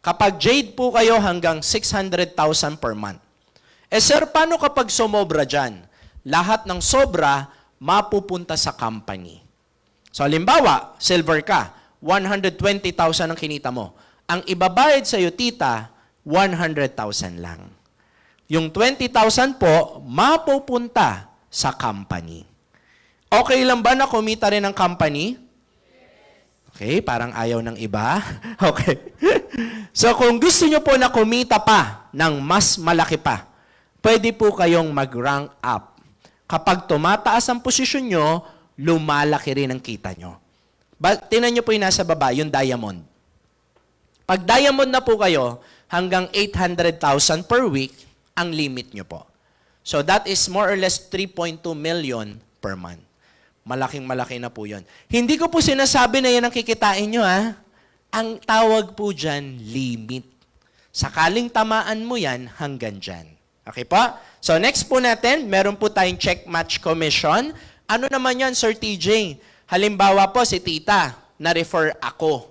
Kapag Jade po kayo hanggang 600,000 per month. Sir, paano kapag sumobra dyan? Lahat ng sobra, mapupunta sa company. So, halimbawa, silver ka, 120,000 ang kinita mo. Ang ibabayad sa'yo, tita, 100,000 lang. Yung 20,000 po, mapupunta sa company. Okay lang ba na kumita rin ang company? Okay, parang ayaw ng iba. Okay. So, kung gusto nyo po na kumita pa ng mas malaki pa, pwede po kayong mag-rank up. Kapag tumataas ang posisyon nyo, lumalaki rin ang kita nyo. Tingnan nyo po yung nasa baba, yung diamond. Pag diamond na po kayo, hanggang 800,000 per week, ang limit nyo po. So that is more or less 3.2 million per month. Malaking-malaki na po yun. Hindi ko po sinasabi na yan ang kikitain nyo, ha? Ang tawag po dyan, limit. Sakaling tamaan mo yan, hanggang dyan. Okay po? So next po natin, meron po tayong check match commission. Ano naman yan, Sir TJ? Halimbawa po, si tita, na-refer ako.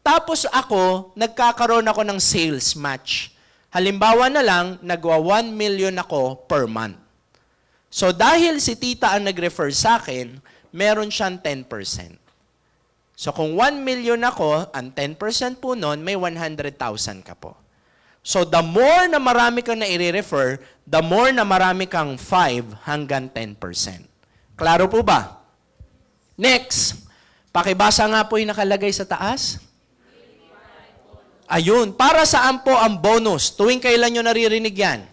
Tapos ako, nagkakaroon ako ng sales match. Halimbawa na lang, nagwa 1 million ako per month. So dahil si tita ang nag-refer sa akin, meron siyang 10%. So kung 1 million ako, ang 10% po nun, may 100,000 ka po. So the more na marami kang na-i-refer, the more na marami kang 5 hanggang 10%. Klaro po ba? Next, pakibasa nga po yung nakalagay sa taas. Ayun, para saan po ang bonus? Tuwing kailan nyo naririnig yan?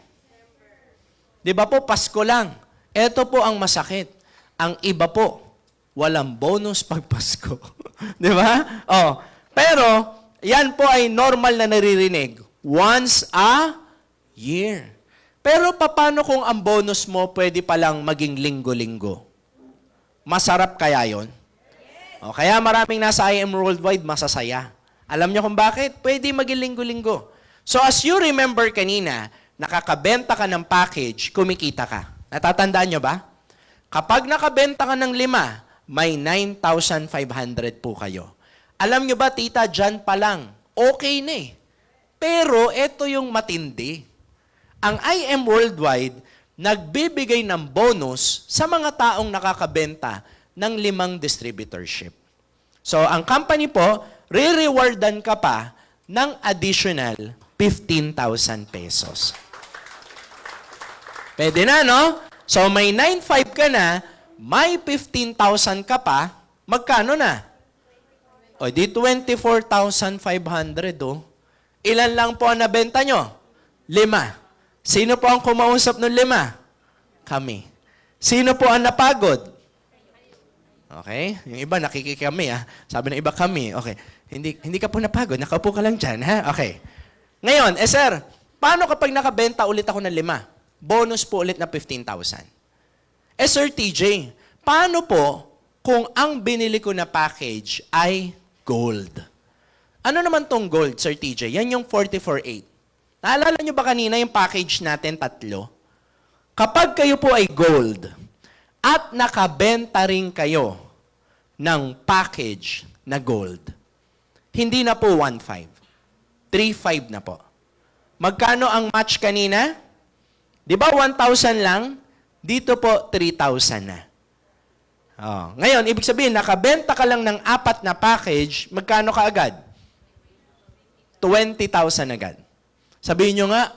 Di ba po, Pasko lang. Ito po ang masakit. Ang iba po, walang bonus pag Pasko. Di ba? Oh, pero, yan po ay normal na naririnig. Once a year. Pero paano kung ang bonus mo pwede palang maging linggo-linggo? Masarap kaya yon? O, kaya maraming nasa IM Worldwide masasaya. Alam niyo kung bakit? Pwede maging linggo-linggo. So as you remember kanina, nakakabenta ka ng package, kumikita ka. Natatandaan niyo ba? Kapag nakabenta ka ng 5, may 9,500 po kayo. Alam niyo ba, tita, dyan pa lang, okay na eh. Pero ito yung matindi. Ang IM Worldwide, nagbibigay ng bonus sa mga taong nakakabenta ng 5 distributorship. So, ang company po, re-rewardan ka pa ng additional 15,000 pesos. Pwede na, no? So, may 9,500 ka na, may 15,000 ka pa, magkano na? O, di 24,500, oh. Ilan lang po ang nabenta nyo? 5. Sino po ang kumausap ng 5? Kami. Sino po ang napagod? Okay? Yung iba, nakikikami, ha? Sabi ng iba, kami. Okay. Hindi ka po napagod. Nakaupo ka lang dyan, ha? Okay. Ngayon, sir, paano kapag nakabenta ulit ako ng 5? Bonus po ulit na 15,000. Sir TJ, paano po kung ang binili ko na package ay gold? Ano naman tong gold, Sir TJ? Yan yung 44.8. Naalala nyo ba kanina yung package natin 3? Kapag kayo po ay gold at nakabenta rin kayo ng package na gold, hindi na po 1,500. 3,500 na po. Magkano ang match kanina? Di ba 1,000 lang? Dito po 3,000 na. Oh. Ngayon, ibig sabihin, nakabenta ka lang ng 4 na package, magkano ka agad? 20,000 agad. Sabihin nyo nga,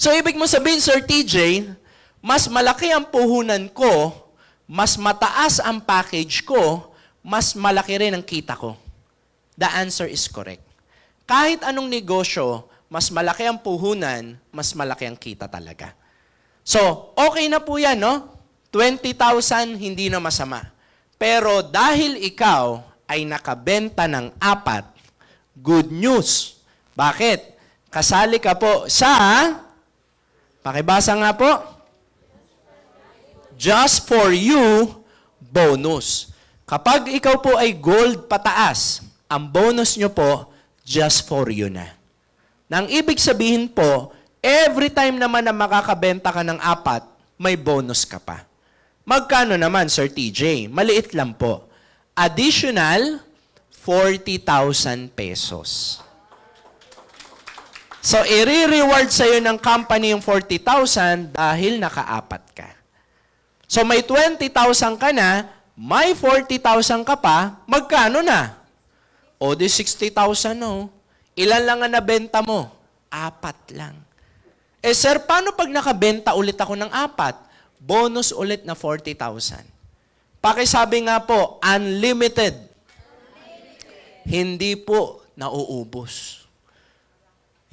So, ibig mo sabihin, Sir TJ, mas malaki ang puhunan ko, mas mataas ang package ko, mas malaki rin ang kita ko? The answer is correct. Kahit anong negosyo, mas malaki ang puhunan, mas malaki ang kita talaga. So, okay na po yan, no? 20,000, hindi na masama. Pero dahil ikaw ay nakabenta ng 4, good news. Bakit? Kasali ka po sa, pakibasa nga po, just for you, bonus. Kapag ikaw po ay gold pataas, ang bonus nyo po, just for you na. Nang ibig sabihin po, every time naman na makakabenta ka ng 4, may bonus ka pa. Magkano naman, Sir TJ? Maliit lang po. Additional, 40,000 pesos. So, i-reward sa'yo ng company yung 40,000 dahil naka-4 ka. So, may 20,000 ka na, may 40,000 ka pa, magkano na? O, di 60,000 no? Ilan lang ang nabenta mo? 4 lang. Eh sir, paano pag nakabenta ulit ako ng 4? Bonus ulit na 40,000. Pakisabi nga po, unlimited. Hindi po nauubos.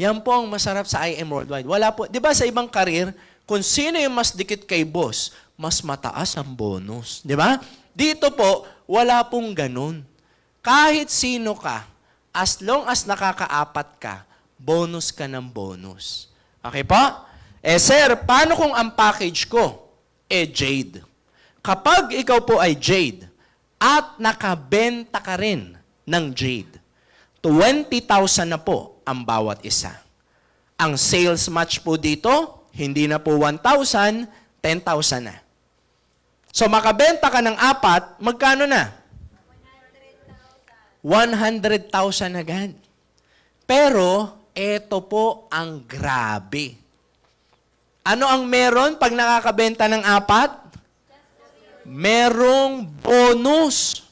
Yan po ang masarap sa IM Worldwide. Wala po, di ba sa ibang karir, kung sino yung mas dikit kay boss, mas mataas ang bonus. Di ba? Dito po, wala pong ganun. Kahit sino ka, as long as nakaka-4 ka, bonus ka ng bonus. Okay po? Eh sir, paano kung ang package ko, Jade? Kapag ikaw po ay Jade, at nakabenta ka rin ng Jade, 20,000 na po ang bawat isa. Ang sales match po dito, hindi na po 1,000, 10,000 na. So makabenta ka ng 4, magkano na? 100,000 agad. Pero, eto po ang grabe. Ano ang meron pag nakakabenta ng 4? Merong bonus.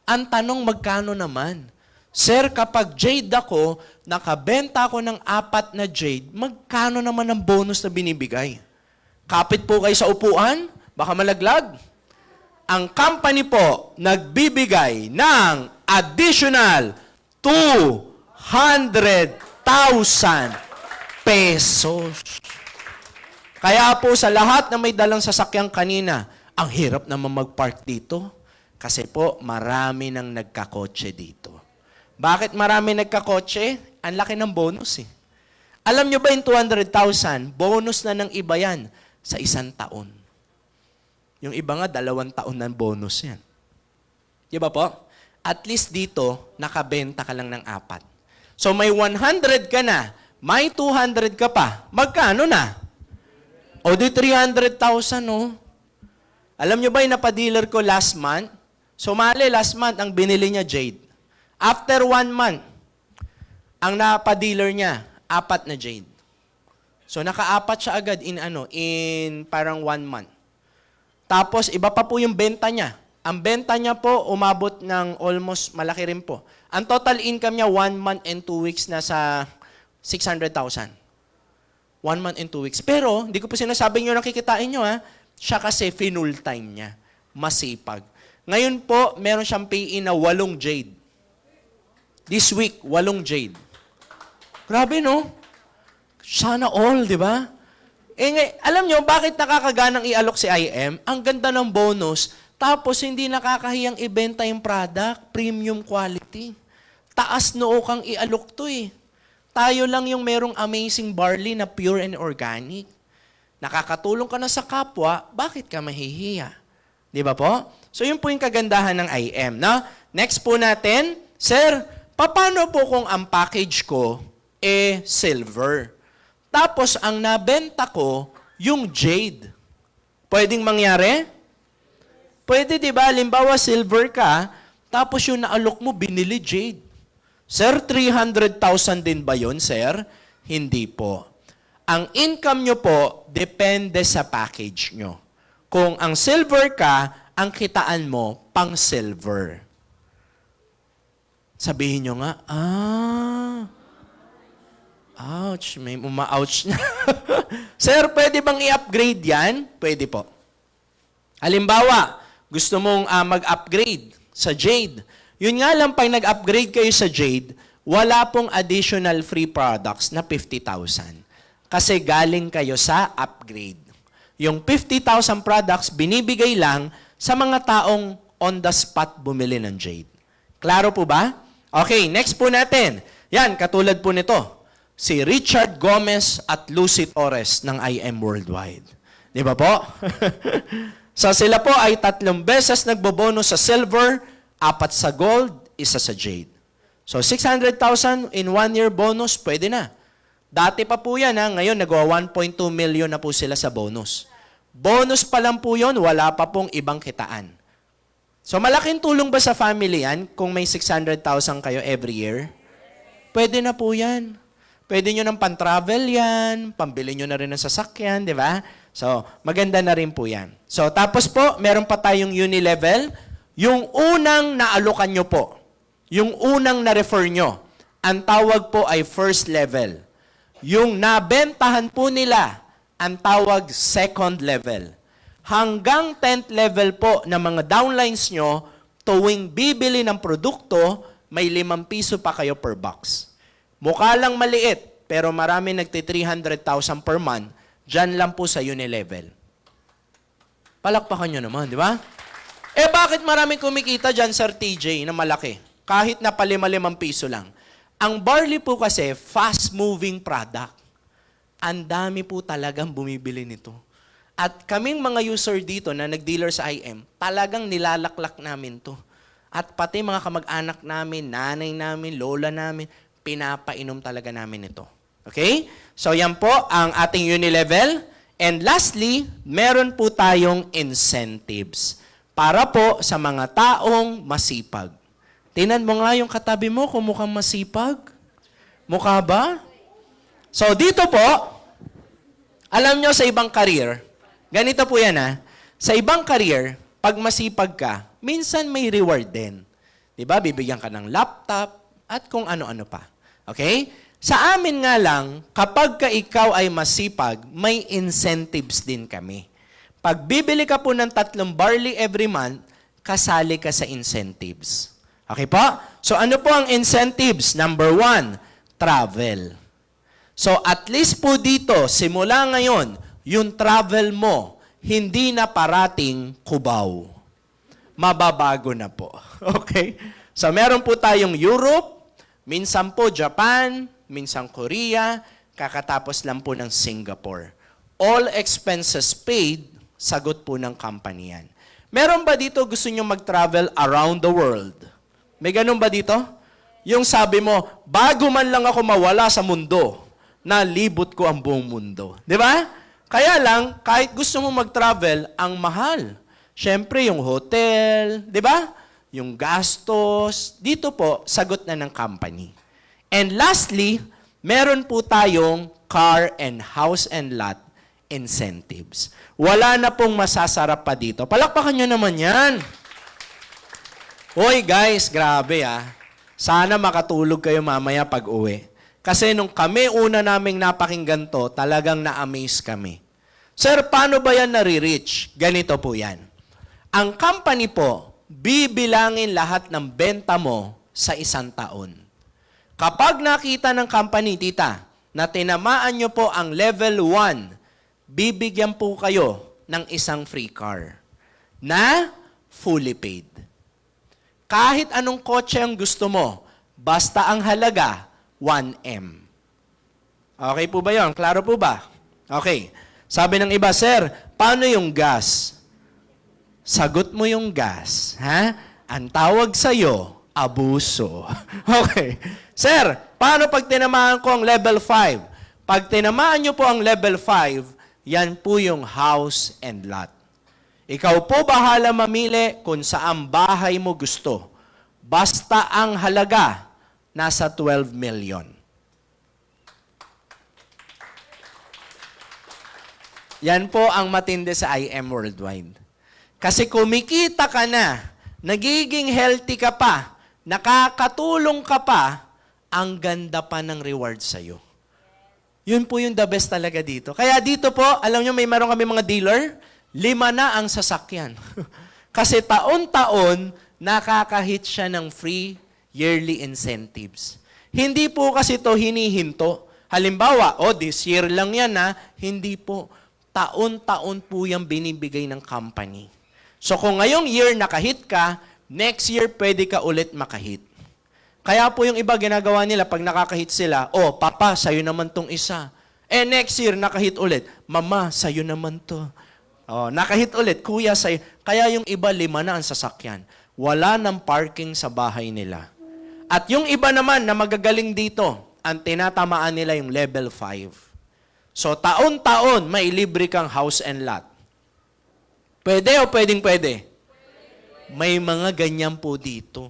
Ang tanong, magkano naman? Sir, kapag Jade ako, nakabenta ako ng 4 na Jade, magkano naman ang bonus na binibigay? Kapit po kayo sa upuan? Baka malaglag? Ang company po nagbibigay ng additional 200,000 pesos. Kaya po sa lahat na may dalang sasakyan kanina, ang hirap naman mag-park dito. Kasi po, marami nang nagkakotse dito. Bakit marami nagkakotse? Ang laki ng bonus eh. Alam nyo ba yung 200,000, bonus na ng iba yan sa 1 taon. Yung iba nga, 2 taon ng bonus yan. Di ba po? At least dito, nakabenta ka lang ng 4. So may 100 ka na, may 200 ka pa, magkano na? O di 300,000 no? Alam nyo ba yung napadealer ko last month? Sumali last month, ang binili niya Jade. After 1 month, ang napadealer niya, 4 na Jade. So naka-4 siya agad in parang 1 month. Tapos, iba pa po yung benta niya. Ang benta niya po, umabot ng almost, malaki rin po. Ang total income niya, 1 month and 2 weeks, nasa 600,000. 1 month and 2 weeks. Pero, hindi ko po sinasabing nyo nakikitain nyo, ha? Siya kasi full time niya. Masipag. Ngayon po, meron siyang pay-in na 8 Jade. This week, 8 Jade. Grabe, no? Sana all, di ba? Alam nyo, bakit nakakaganang i-alok si IM? Ang ganda ng bonus, tapos hindi nakakahiyang ibenta yung product, premium quality. Taas noo kang i-alok to eh. Tayo lang yung merong amazing barley na pure and organic. Nakakatulong ka na sa kapwa, bakit ka mahihiya? Di ba po? So yun po yung kagandahan ng IM. No? Next po natin, sir, paano po kung ang package ko silver? Tapos, ang nabenta ko, yung Jade. Pwedeng mangyari? Pwede, di ba? Halimbawa, silver ka, tapos yung naalok mo, binili Jade. Sir, 300,000 din ba yun, sir? Hindi po. Ang income nyo po, depende sa package nyo. Kung ang silver ka, ang kitaan mo, pang silver. Sabihin nyo nga, ouch, may uma-ouch na. Sir, pwede bang i-upgrade yan? Pwede po. Halimbawa, gusto mong mag-upgrade sa Jade. Yun nga lang, pag nag-upgrade kayo sa Jade, wala pong additional free products na 50,000. Kasi galing kayo sa upgrade. Yung 50,000 products, binibigay lang sa mga taong on the spot bumili ng Jade. Klaro po ba? Okay, next po natin. Yan, katulad po nito. Si Richard Gomez at Lucy Torres ng IM Worldwide. Di ba po? So sila po ay 3 beses nagbobonus sa silver, 4 sa gold, 1 sa jade. So 600,000 in 1 year bonus, pwede na. Dati pa po yan, ha? Ngayon nagawa 1.2 million na po sila sa bonus. Bonus pa lang po yun, wala pa pong ibang kitaan. So malaking tulong ba sa family yan kung may 600,000 kayo every year? Pwede na po yan. Pwede nyo ng pan-travel yan, pambili nyo na rin ng sasakyan, di ba? So, maganda na rin po yan. So, tapos po, meron pa tayong uni-level. Yung unang naalokan nyo po, yung unang na-refer nyo, ang tawag po ay first level. Yung nabentahan po nila, ang tawag second level. Hanggang 10th level po ng mga downlines nyo, tuwing bibili ng produkto, may 5 piso pa kayo per box. Mukha lang maliit, pero marami nagti 300,000 per month, dyan lang po sa uni-level. Palakpakan nyo naman, di ba? Eh bakit maraming kumikita dyan, Sir TJ, na malaki? Kahit na pa 5 piso lang. Ang barley po kasi, fast-moving product. Ang dami po talagang bumibili nito. At kaming mga user dito na nag-dealer sa IM, talagang nilalaklak namin to. At pati mga kamag-anak namin, nanay namin, lola namin, pinapainom talaga namin ito. Okay? So yan po ang ating uni-level. And lastly, meron po tayong incentives para po sa mga taong masipag. Tingnan mo nga yung katabi mo kung mukhang masipag. Mukha ba? So dito po, alam nyo sa ibang career, ganito po yan ha, sa ibang career, pag masipag ka, minsan may reward din. Diba? Bibigyan ka ng laptop at kung ano-ano pa. Okay? Sa amin nga lang, kapag ka ikaw ay masipag, may incentives din kami. Pag bibili ka po ng 3 barley every month, kasali ka sa incentives. Okay po? So ano po ang incentives? Number 1, travel. So at least po dito, simula ngayon, yung travel mo, hindi na parating Cubao. Mababago na po. Okay? So meron po tayong Europe, minsan po Japan, minsan Korea, kakatapos lang po ng Singapore. All expenses paid, sagot po ng company yan. Meron ba dito gusto nyo mag-travel around the world? May ganun ba dito? Yung sabi mo, bago man lang ako mawala sa mundo, nalibot ko ang buong mundo. Di ba? Kaya lang, kahit gusto mo mag-travel, ang mahal. Siyempre, yung hotel, di ba? Yung gastos, dito po, sagot na ng company. And lastly, meron po tayong car and house and lot incentives. Wala na pong masasarap pa dito. Palakpakan nyo naman yan. Hoy guys, grabe ah. Sana makatulog kayo mamaya pag uwi. Kasi nung kami una naming napakinggan to, talagang na-amaze kami. Sir, paano ba yan nare-reach? Ganito po yan. Ang company po, bibilangin lahat ng benta mo sa 1 taon. Kapag nakita ng company, tita, na tinamaan nyo po ang level 1, bibigyan po kayo ng 1 free car na fully paid. Kahit anong kotse ang gusto mo, basta ang halaga, 1M. Okay po ba yun? Klaro po ba? Okay. Sabi ng iba, Sir, paano yung gas? Sagot mo yung gas. Ha? Ang tawag sa'yo, abuso. Okay. Sir, paano pag tinamaan ko ang level 5? Pag tinamaan nyo po ang level 5, yan po yung house and lot. Ikaw po bahala mamili kung saan bahay mo gusto. Basta ang halaga, nasa 12 million. Yan po ang matindi sa IM Worldwide. Kasi kumikita ka na, nagiging healthy ka pa, nakakatulong ka pa, ang ganda pa ng reward sa'yo. Yun po yung the best talaga dito. Kaya dito po, alam nyo, may meron kami mga dealer, 5 na ang sasakyan. Kasi taon-taon, nakakahit siya ng free yearly incentives. Hindi po kasi to hinihinto. Halimbawa, this year lang yan Hindi po. Taon-taon po yung binibigay ng company. So kung ngayong year nakahit ka, next year pwede ka ulit makahit. Kaya po yung iba ginagawa nila pag nakakahit sila, papa, sa'yo naman tong isa. Next year nakahit ulit, mama, sa'yo naman to. Nakahit ulit, kuya, sa'yo. Kaya yung iba 5 na ang sasakyan. Wala ng parking sa bahay nila. At yung iba naman na magagaling dito, ang tinatamaan nila yung level 5. So, taon-taon, may libre kang house and lot. Pwede o pwedeng-pwede? May mga ganyan po dito.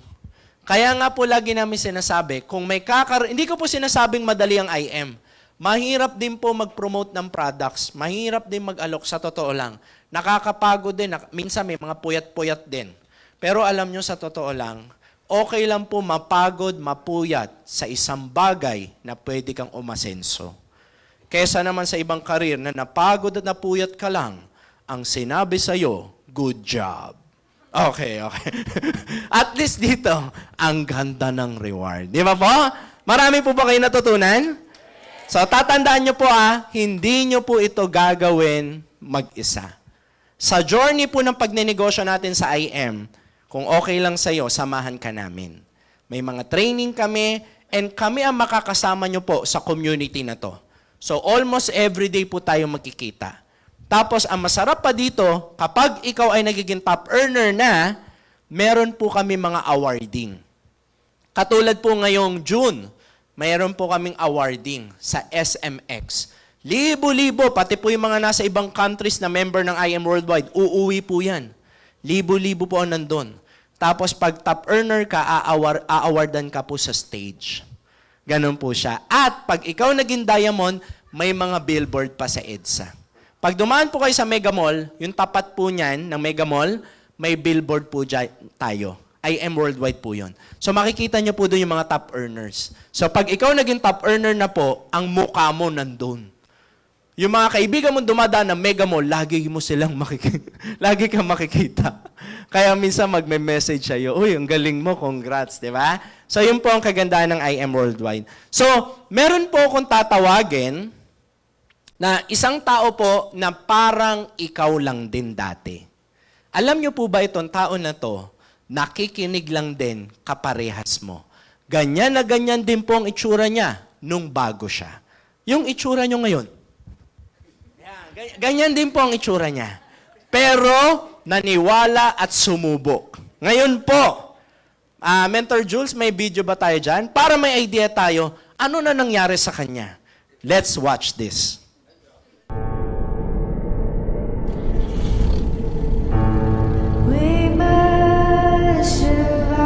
Kaya nga po lagi namin sinasabi, kung may hindi ko po sinasabing madali ang IM. Mahirap din po mag-promote ng products. Mahirap din mag-alok, sa totoo lang. Nakakapagod din. Minsan may mga puyat-puyat din. Pero alam nyo, sa totoo lang, okay lang po mapagod, mapuyat sa isang bagay na pwede kang umasenso. Kesa naman sa ibang karir na napagod at napuyat ka lang, ang sinabi sa'yo, good job. Okay. At least dito, ang ganda ng reward. Di ba po? Marami po ba kayo natutunan? So, tatandaan nyo po hindi nyo po ito gagawin mag-isa. Sa journey po ng pagnenegosyo natin sa IM, kung okay lang sa'yo, samahan ka namin. May mga training kami, and kami ang makakasama nyo po sa community na to. So, almost every day po tayo magkikita. Tapos, ang masarap pa dito, kapag ikaw ay nagiging top earner na, meron po kami mga awarding. Katulad po ngayong June, mayroon po kaming awarding sa SMX. Libo-libo, pati po yung mga nasa ibang countries na member ng IM Worldwide, uuwi po yan. Libo-libo po ang nandun. Tapos pag top earner ka, aawardan ka po sa stage. Ganun po siya. At pag ikaw naging diamond, may mga billboard pa sa EDSA. Pag dumaan po kayo sa Mega Mall, yung tapat po niyan ng Mega Mall, may billboard po tayo. IM Worldwide po yun. So makikita nyo po doon yung mga top earners. So pag ikaw naging top earner na po, ang mukha mo nandun. Yung mga kaibigan mo dumadaan ng Mega Mall, lagi mo silang lagi kang makikita. Kaya minsan magme-message sa'yo, uy, ang galing mo, congrats, di ba? So yun po ang kagandahan ng IM Worldwide. So, meron po akong tatawagin na isang tao po na parang ikaw lang din dati. Alam niyo po ba itong tao na to, nakikinig lang din kaparehas mo. Ganyan na ganyan din po ang itsura niya nung bago siya. Yung itsura niyo ngayon, ganyan din po ang itsura niya. Pero, naniwala at sumubok. Ngayon po, Mentor Jules, may video ba tayo dyan? Para may idea tayo, ano na nangyari sa kanya? Let's watch this. We must survive.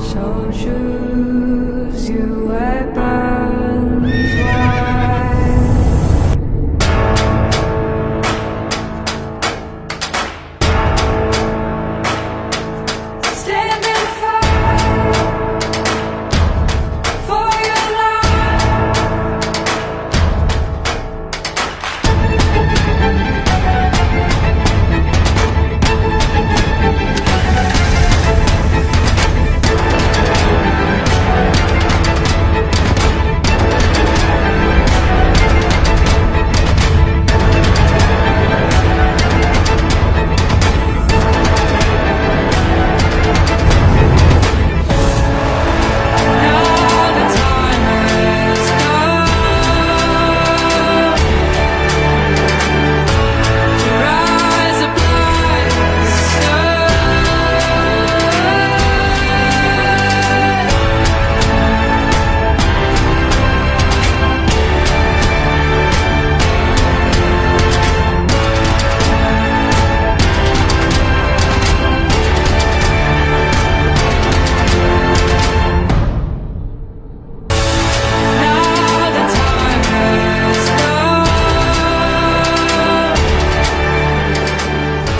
So choose your weapons wise. Stand and fight for your life.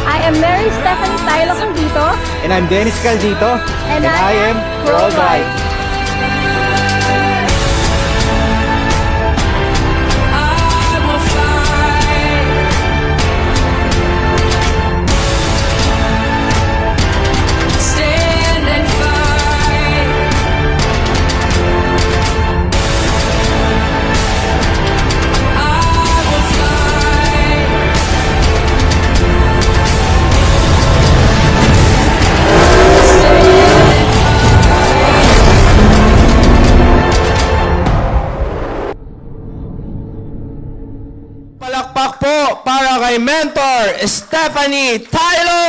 I am Mary Stephanie Taylor Condito. And I'm Dennis Caldito. And I am Worldwide. I kay Mentor Stephanie Tylo!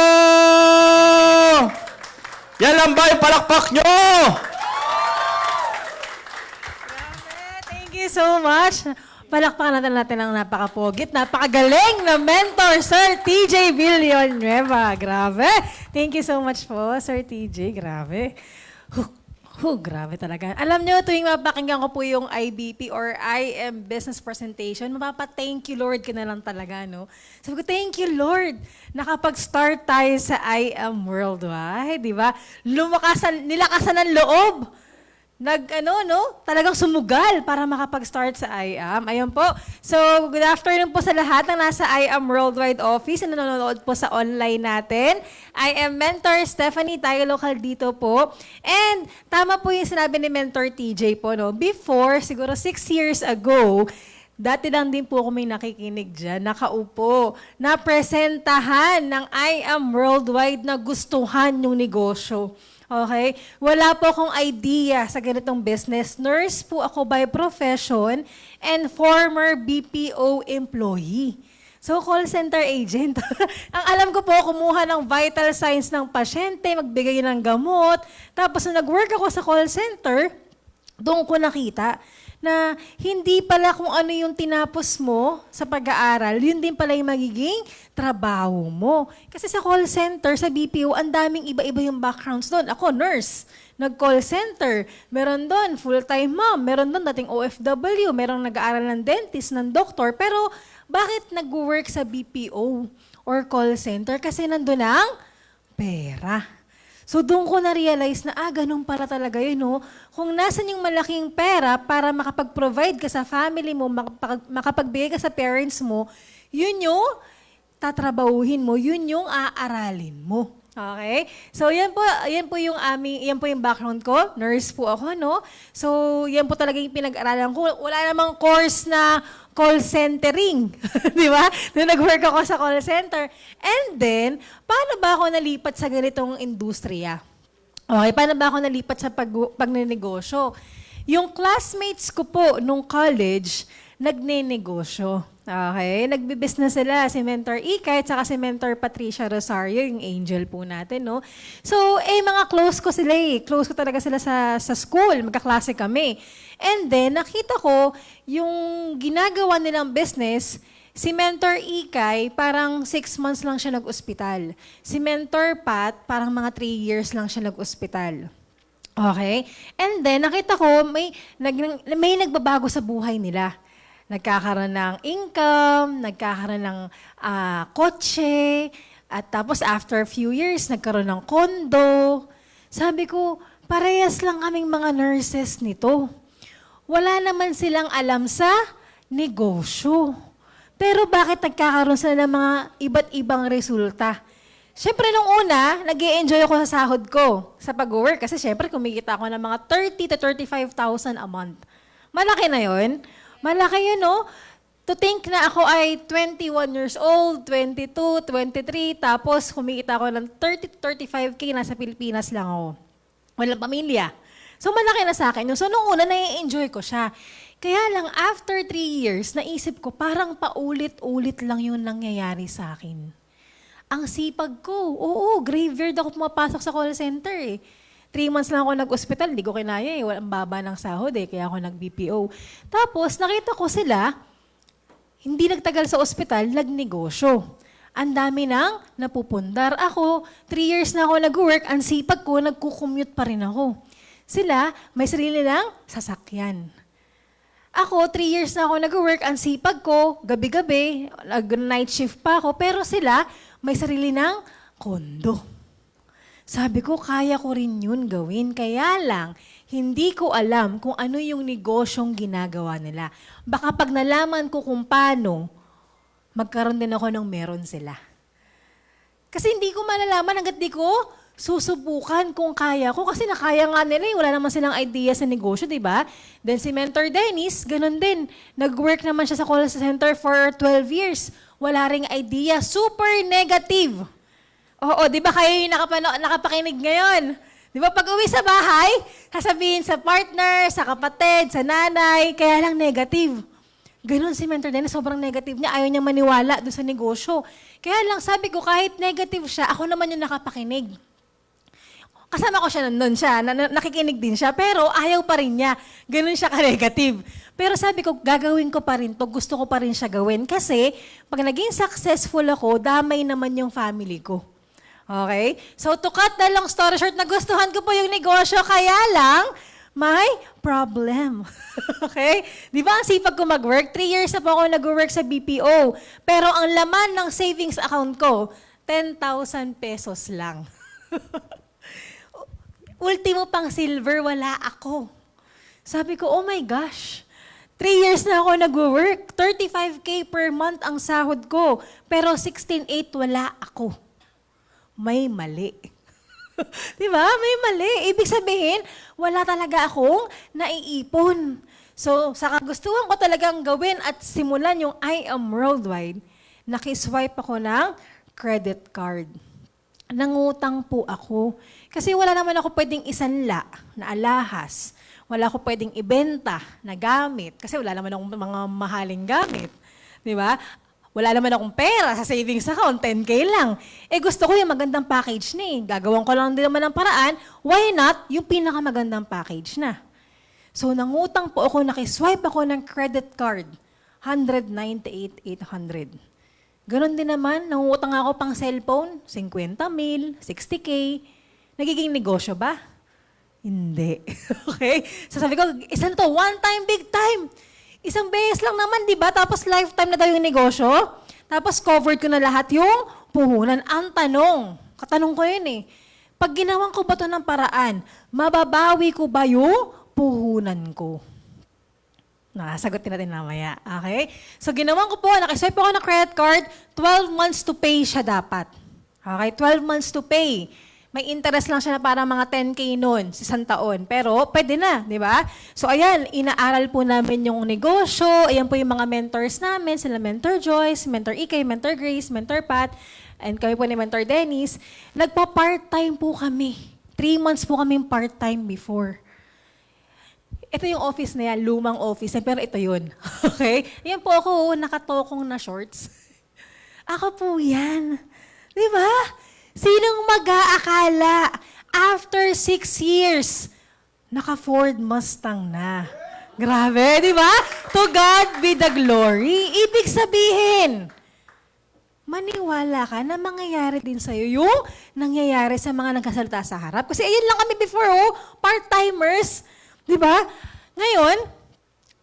Yan lang ba yung palakpak nyo? Thank you so much. Palakpakan natin ang napakapogit, napakagaling na mentor, Sir TJ Villanueva. Grabe. Thank you so much po, Sir TJ. Grabe. Grabe talaga. Alam nyo, tuwing mapakinggan ko po yung IBP or IM Business Presentation, mapapa-thank you Lord ka na lang talaga, no? Sabi ko, thank you Lord. Nakapag-start tayo sa IM Worldwide, di ba? Nilakasan ng loob. Talagang sumugal para makapag-start sa IAM. Ayun po. So, good afternoon po sa lahat ng nasa IAM Worldwide Office na nanonood po sa online natin. I am Mentor Stephanie, tayo local dito po. And tama po yung sinabi ni Mentor TJ po, no? Before, siguro 6 years ago, dati lang din po ako may nakikinig dyan, nakaupo, napresentahan ng IAM Worldwide na gustuhan yung negosyo. Okay? Wala po akong idea sa ganitong business. Nurse po ako by profession and former BPO employee. So, call center agent. Ang alam ko po, kumuha ng vital signs ng pasyente, magbigay ng gamot. Tapos, nung nag-work ako sa call center, doon ko nakita na hindi pala kung ano yung tinapos mo sa pag-aaral, yun din pala yung magiging trabaho mo. Kasi sa call center, sa BPO, ang daming iba-iba yung backgrounds doon. Ako, nurse, nag-call center. Meron doon, full-time mom. Meron doon dating OFW. Meron nag-aaral ng dentist, ng doktor. Pero bakit nag-work sa BPO or call center? Kasi nandun ang pera. So, doon ko na-realize na, ganun para talaga yun, no? Kung nasan yung malaking pera para makapag-provide ka sa family mo, makapagbigay ka sa parents mo, yun yung tatrabahuhin mo, yun yung aaralin mo. Okay? So, yan po yung background ko. Nurse po ako, no? So, yan po talaga yung pinag-aralan ko. Wala namang course na call centering. Di ba? Nung nag-work ako sa call center. And then, paano ba ako nalipat sa ganitong industriya? Okay, paano ba ako nalipat sa pagnenegosyo? Yung classmates ko po nung college, nagnenegosyo. Okay, nagbi-business sila, si Mentor Ikay at saka si Mentor Patricia Rosario, yung angel po natin, no? So, mga close ko sila eh. Close ko talaga sila sa school, magkaklase kami. And then, nakita ko yung ginagawa nilang business, si Mentor Ikay, parang 6 months lang siya nag-ospital. Si Mentor Pat, parang mga 3 years lang siya nag-ospital. Okay? And then, nakita ko, may nagbabago sa buhay nila. Nagkakaroon ng income, nagkakaroon ng kotse, at tapos after a few years, nagkaroon ng kondo. Sabi ko, parehas lang kaming mga nurses nito. Wala naman silang alam sa negosyo. Pero bakit nagkakaroon sila ng mga iba't ibang resulta? Siyempre, nung una, nag-i-enjoy ako sa sahod ko sa pag-work. Kasi siyempre, kumikita ako ng mga 30,000 to 35,000 a month. Malaki na yon. Malaki yun, no? To think na ako ay 21 years old, 22, 23, tapos kumikita ako ng 30 to 35K, nasa Pilipinas lang ako. Walang pamilya. So, malaki na sa akin. So, nung una, nai-enjoy ko siya. Kaya lang, after 3 years, naisip ko, parang paulit-ulit lang yung nangyayari sa akin. Ang sipag ko, graveyard ako pumapasok sa call center eh. 3 months lang ako nag-hospital, hindi ko kinaya eh. Walang baba ng sahod eh, kaya ako nag-BPO. Tapos, nakita ko sila, hindi nagtagal sa ospital, nagnegosyo. Ang dami nang napupundar. Ako, 3 years na ako nag-work, ang sipag ko, nagkukommute pa rin ako. Sila, may sarili lang sasakyan. Ako, 3 years na ako nag-work, ang sipag ko, gabi-gabi, nag-night shift pa ako, pero sila, may sarili ng kondo. Sabi ko, kaya ko rin yun gawin. Kaya lang, hindi ko alam kung ano yung negosyong ginagawa nila. Baka pag nalaman ko kung paano, magkaroon din ako ng meron sila. Kasi hindi ko malalaman hanggat di ko susubukan kung kaya ko. Kasi nakaya nga nila, wala naman silang idea sa negosyo, di ba? Then si Mentor Dennis, ganun din. Nag-work naman siya sa call center for 12 years. Wala ring idea. Super negative. Oo, di ba kayo yung nakapakinig ngayon? Di ba pag uwi sa bahay, sasabihin sa partner, sa kapatid, sa nanay, kaya lang negative. Ganun si Mentor Dennis, sobrang negative niya. Ayaw niyang maniwala doon sa negosyo. Kaya lang sabi ko, kahit negative siya, ako naman yung nakapakinig. Kasama ko siya nandun siya, nakikinig din siya, pero ayaw pa rin niya. Ganun siya ka-negative. Pero sabi ko, gagawin ko pa rin to, gusto ko pa rin siya gawin. Kasi, pag naging successful ako, damay naman yung family ko. Okay? So, to cut the long story short, nagustuhan ko po yung negosyo, kaya lang, may problem. Okay? Di ba ang sipag ko mag-work? 3 years na po ako nag-work sa BPO. Pero ang laman ng savings account ko, 10,000 pesos lang. Ultimo pang silver, wala ako. Sabi ko, oh my gosh, 3 years na ako nag-work, 35K per month ang sahod ko, pero 16,800 wala ako. May mali. Diba? May mali. Ibig sabihin, wala talaga akong naiipon. So, sa kagustuhan ko talagang gawin at simulan yung I Am Worldwide, nakiswipe ako ng credit card. Nangutang po ako. Kasi wala naman ako pwedeng isanla na alahas. Wala ako pwedeng ibenta na gamit. Kasi wala naman akong mga mahaling gamit. Di ba? Wala naman akong pera sa savings account, 10K lang. Eh gusto ko yung magandang package na eh. Gagawin ko lang din naman ng paraan. Why not yung pinakamagandang package na? So nangutang po ako, nakiswipe ako ng credit card. 198,800. Ganon din naman, nangungutang ako pang cellphone, 50 mil, 60K. Nagiging negosyo ba? Hindi. Okay? So sabi ko, isang to, one time, big time. Isang beses lang naman, di ba? Tapos lifetime na daw yung negosyo. Tapos covered ko na lahat yung puhunan. Ang katanong ko yun eh, pag ginawan ko ba to ng paraan, mababawi ko ba yung puhunan ko? Sagutin natin mamaya. Okay? So, ginawan ko po, nakiswipe ako ng credit card, 12 months to pay siya dapat. Okay? 12 months to pay. May interest lang siya na parang mga 10K noon, isang taon. Pero, pwede na, di ba? So, ayan, inaaral po namin yung negosyo. Ayan po yung mga mentors namin, sila Mentor Joyce, Mentor Ikay, Mentor Grace, Mentor Pat, and kami po ni Mentor Dennis. Nagpa-part-time po kami. 3 months po kami part-time before. Ito yung office na yan, lumang office, pero ito yun. Okay? Yan po ako, nakatokong na shorts. Ako po yan. Di ba? Sinong mag-aakala? After 6 years, naka-Ford Mustang na. Grabe, di ba? To God be the glory. Ibig sabihin, maniwala ka na mangyayari din sa'yo yung nangyayari sa mga nagkasalita sa harap. Kasi ayun lang kami before, part-timers. Di ba? Ngayon,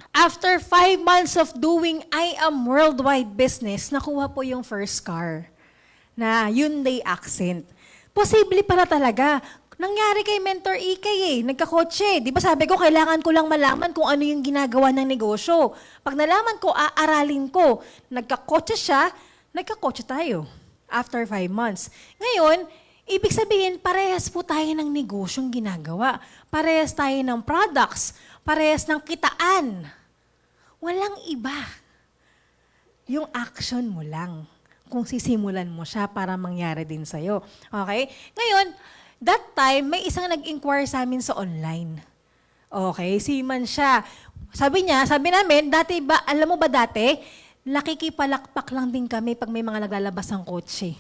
after 5 months of doing I Am Worldwide business, nakuha po yung first car na Hyundai Accent. Posible pala talaga. Nangyari kay Mentor Ikay eh, nagkakotse. Di ba sabi ko, kailangan ko lang malaman kung ano yung ginagawa ng negosyo. Pag nalaman ko, aaralin ko. Nagkakotse siya, nagkakotse tayo. After 5 months. Ngayon, ibig sabihin, parehas po tayo ng negosyong ginagawa. Parehas tayo ng products. Parehas ng kitaan. Walang iba. Yung action mo lang. Kung sisimulan mo siya para mangyari din sa'yo. Okay? Ngayon, that time, may isang nag-inquire sa amin sa online. Okay? Seaman siya. Sabi namin, dati ba, alam mo ba dati, nakikipalakpak lang din kami pag may mga naglalabas ng kotse.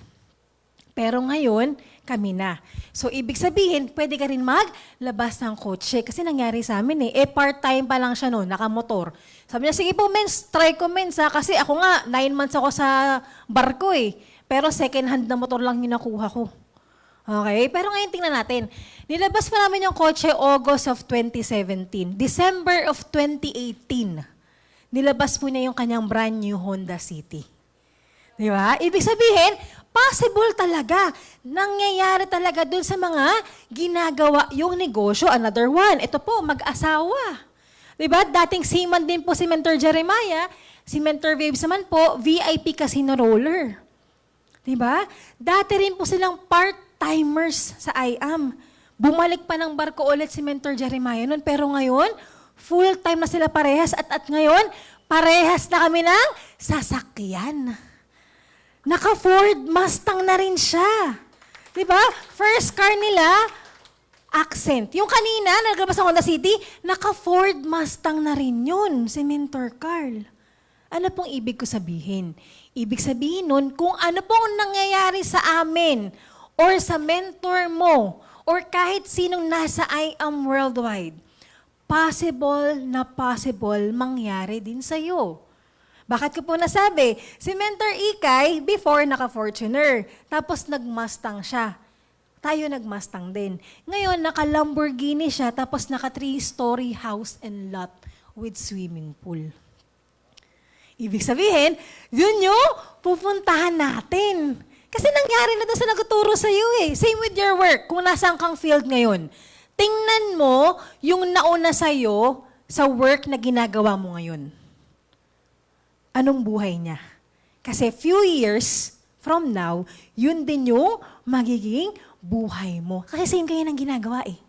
Pero ngayon, kami na. So, ibig sabihin, pwede ka rin maglabas ng kotse. Kasi nangyari sa amin eh. Part-time pa lang siya noon, nakamotor. Sabi niya, sige po, mens, try ko mens ha. Kasi ako nga, 9 months ako sa barko eh. Pero second hand na motor lang yung nakuha ko. Okay? Pero ngayon, tingnan natin. Nilabas pa namin yung kotse August of 2017. December of 2018. Nilabas po niya yung kanyang brand new Honda City. Di ba? Ibig sabihin, possible talaga. Nangyayari talaga dun sa mga ginagawa yung negosyo. Another one, ito po, mag-asawa. Diba? Dating seaman din po si Mentor Jeremiah. Si Mentor Vabes naman po, VIP casino roller. Diba? Dati rin po silang part-timers sa IAM. Bumalik pa ng barko ulit si Mentor Jeremiah nun. Pero ngayon, full-time na sila parehas. At ngayon, parehas na kami ng sasakyan. Naka-Ford Mustang na rin siya. Diba? First car nila, Accent. Yung kanina, naglabas ng Honda City, naka-Ford Mustang na rin yun, si Mentor Carl. Ano pong ibig ko sabihin? Ibig sabihin nun, kung ano pong nangyayari sa amin, or sa mentor mo, or kahit sinong nasa I Am Worldwide, possible na possible mangyari din sa'yo. Bakit ko po nasabi? Si Mentor Ikay, before naka-Fortuner, tapos nag-Mustang siya. Tayo nag-Mustang din. Ngayon, naka-Lamborghini siya, tapos naka 3-story house and lot with swimming pool. Ibig sabihin, yun yung pupuntahan natin. Kasi nangyari na doon sa nagtuturo sa iyo eh. Same with your work, kung nasaan kang field ngayon. Tingnan mo yung nauna sa iyo sa work na ginagawa mo ngayon. Anong buhay niya? Kasi few years from now, yun din yung magiging buhay mo. Kasi same kayo ng ginagawa eh.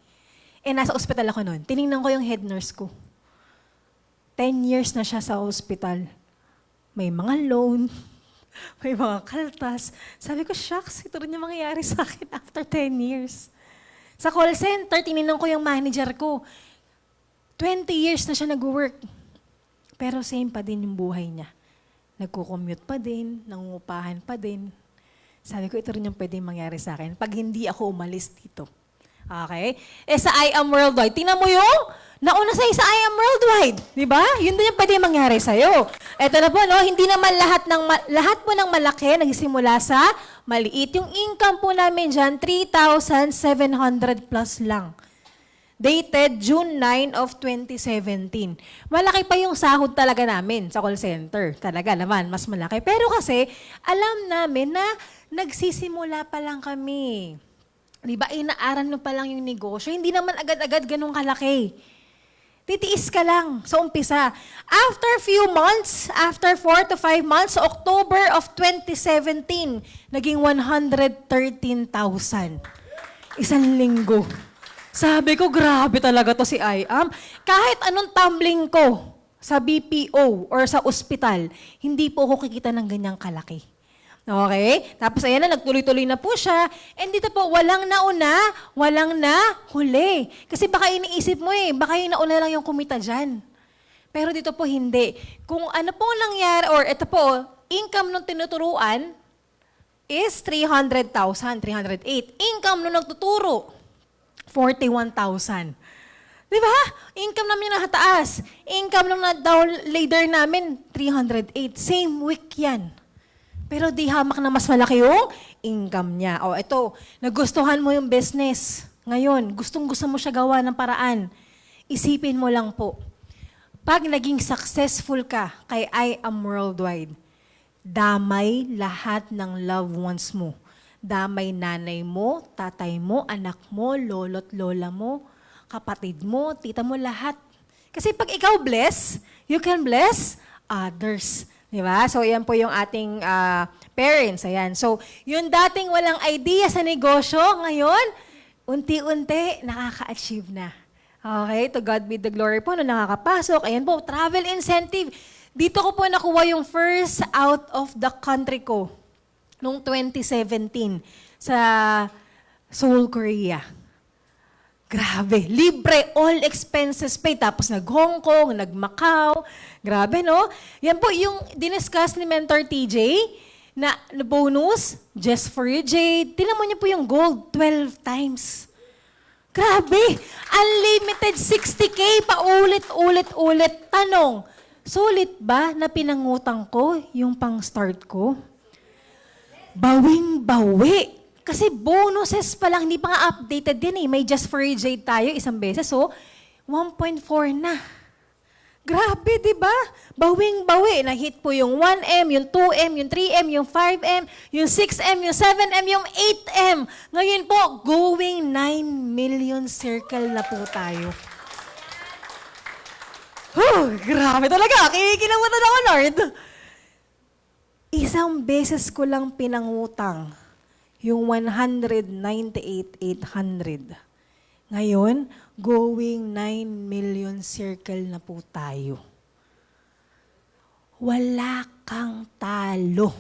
Nasa ospital ako noon. Tiningnan ko yung head nurse ko. 10 years na siya sa ospital. May mga loan, may mga kaltas. Sabi ko, shucks, ito rin yung mangyayari sa akin after 10 years. Sa call center, tinignan ko yung manager ko. 20 years na siya nag-work. Pero same pa din yung buhay niya. Nagko-commute pa din, nangungupahan pa din. Sabi ko, ito rin yung pwedeng mangyari sa akin pag hindi ako umalis dito. Okay? Sa I Am Worldwide, tingnan mo yung nauna sa'yo sa I Am Worldwide. Di ba? Yun din yung pwede mangyari sa'yo. Ito na po, no? Hindi naman lahat po ng malaki nagsimula sa maliit. Yung income po namin dyan, 3,700 plus lang. Dated June 9 of 2017. Malaki pa yung sahod talaga namin sa call center. Talaga naman, mas malaki. Pero kasi, alam namin na nagsisimula pa lang kami. Di ba, inaaral mo pa lang yung negosyo. Hindi naman agad-agad ganun kalaki. Titiis ka lang sa umpisa. After few months, after 4 to 5 months, October of 2017, naging 113,000. Isang linggo. Sabi ko, grabe talaga to si I.Am. Kahit anong tumbling ko sa BPO or sa ospital, hindi po ako kikita ng ganyang kalaki. Okay? Tapos ayan na, nagtuloy-tuloy na po siya. And dito po, walang nauna, walang nahuli. Kasi baka iniisip mo baka yung nauna lang yung kumita dyan. Pero dito po hindi. Kung ano po nangyari, or ito po, income nung tinuturuan is 300,000, 308. Income nung nagtuturo, 41,000. Di ba? Income namin nakataas. Income nung down leader namin, 308. Same week yan. Pero di hamak na mas malaki yung income niya. O ito, nagustuhan mo yung business. Ngayon, gustong-gusto mo siya gawa ng paraan. Isipin mo lang po, pag naging successful ka kay I Am Worldwide, damay lahat ng loved ones mo. Damay nanay mo, tatay mo, anak mo, lolo't lola mo, kapatid mo, tita mo, lahat. Kasi pag ikaw bless, you can bless others. Di ba? So, yan po yung ating parents. Ayan. So, yung dating walang idea sa negosyo, ngayon, unti-unti, nakaka-achieve na. Okay? To God be the glory po na nakakapasok. Ayan po, travel incentive. Dito ko po nakuha yung first out of the country ko noong 2017 sa Seoul, Korea. Grabe. Libre, all expenses paid. Tapos nag-Hong Kong, nag-Macau. Grabe, no? Yan po yung diniscuss ni Mentor TJ na bonus, just for you, Jade. Tinan mo niyo po yung gold, 12 times. Grabe. Unlimited 60K pa ulit-ulit. Tanong, sulit ba na pinangutang ko yung pang-start ko? Bawing-bawi. Kasi bonuses pa lang, hindi pa nga updated din May just for you, Jade tayo isang beses. So, 1.4 na. Grabe, di ba? Bawing-bawi. Na-hit po yung 1M, yung 2M, yung 3M, yung 5M, yung 6M, yung 7M, yung 8M. Ngayon po, going 9 million circle na po tayo. Grabe talaga. Kinikilamutan ako, Lord. Isang beses ko lang pinangutang yung 198,800. Ngayon, going 9 million circle na po tayo. Wala kang talo.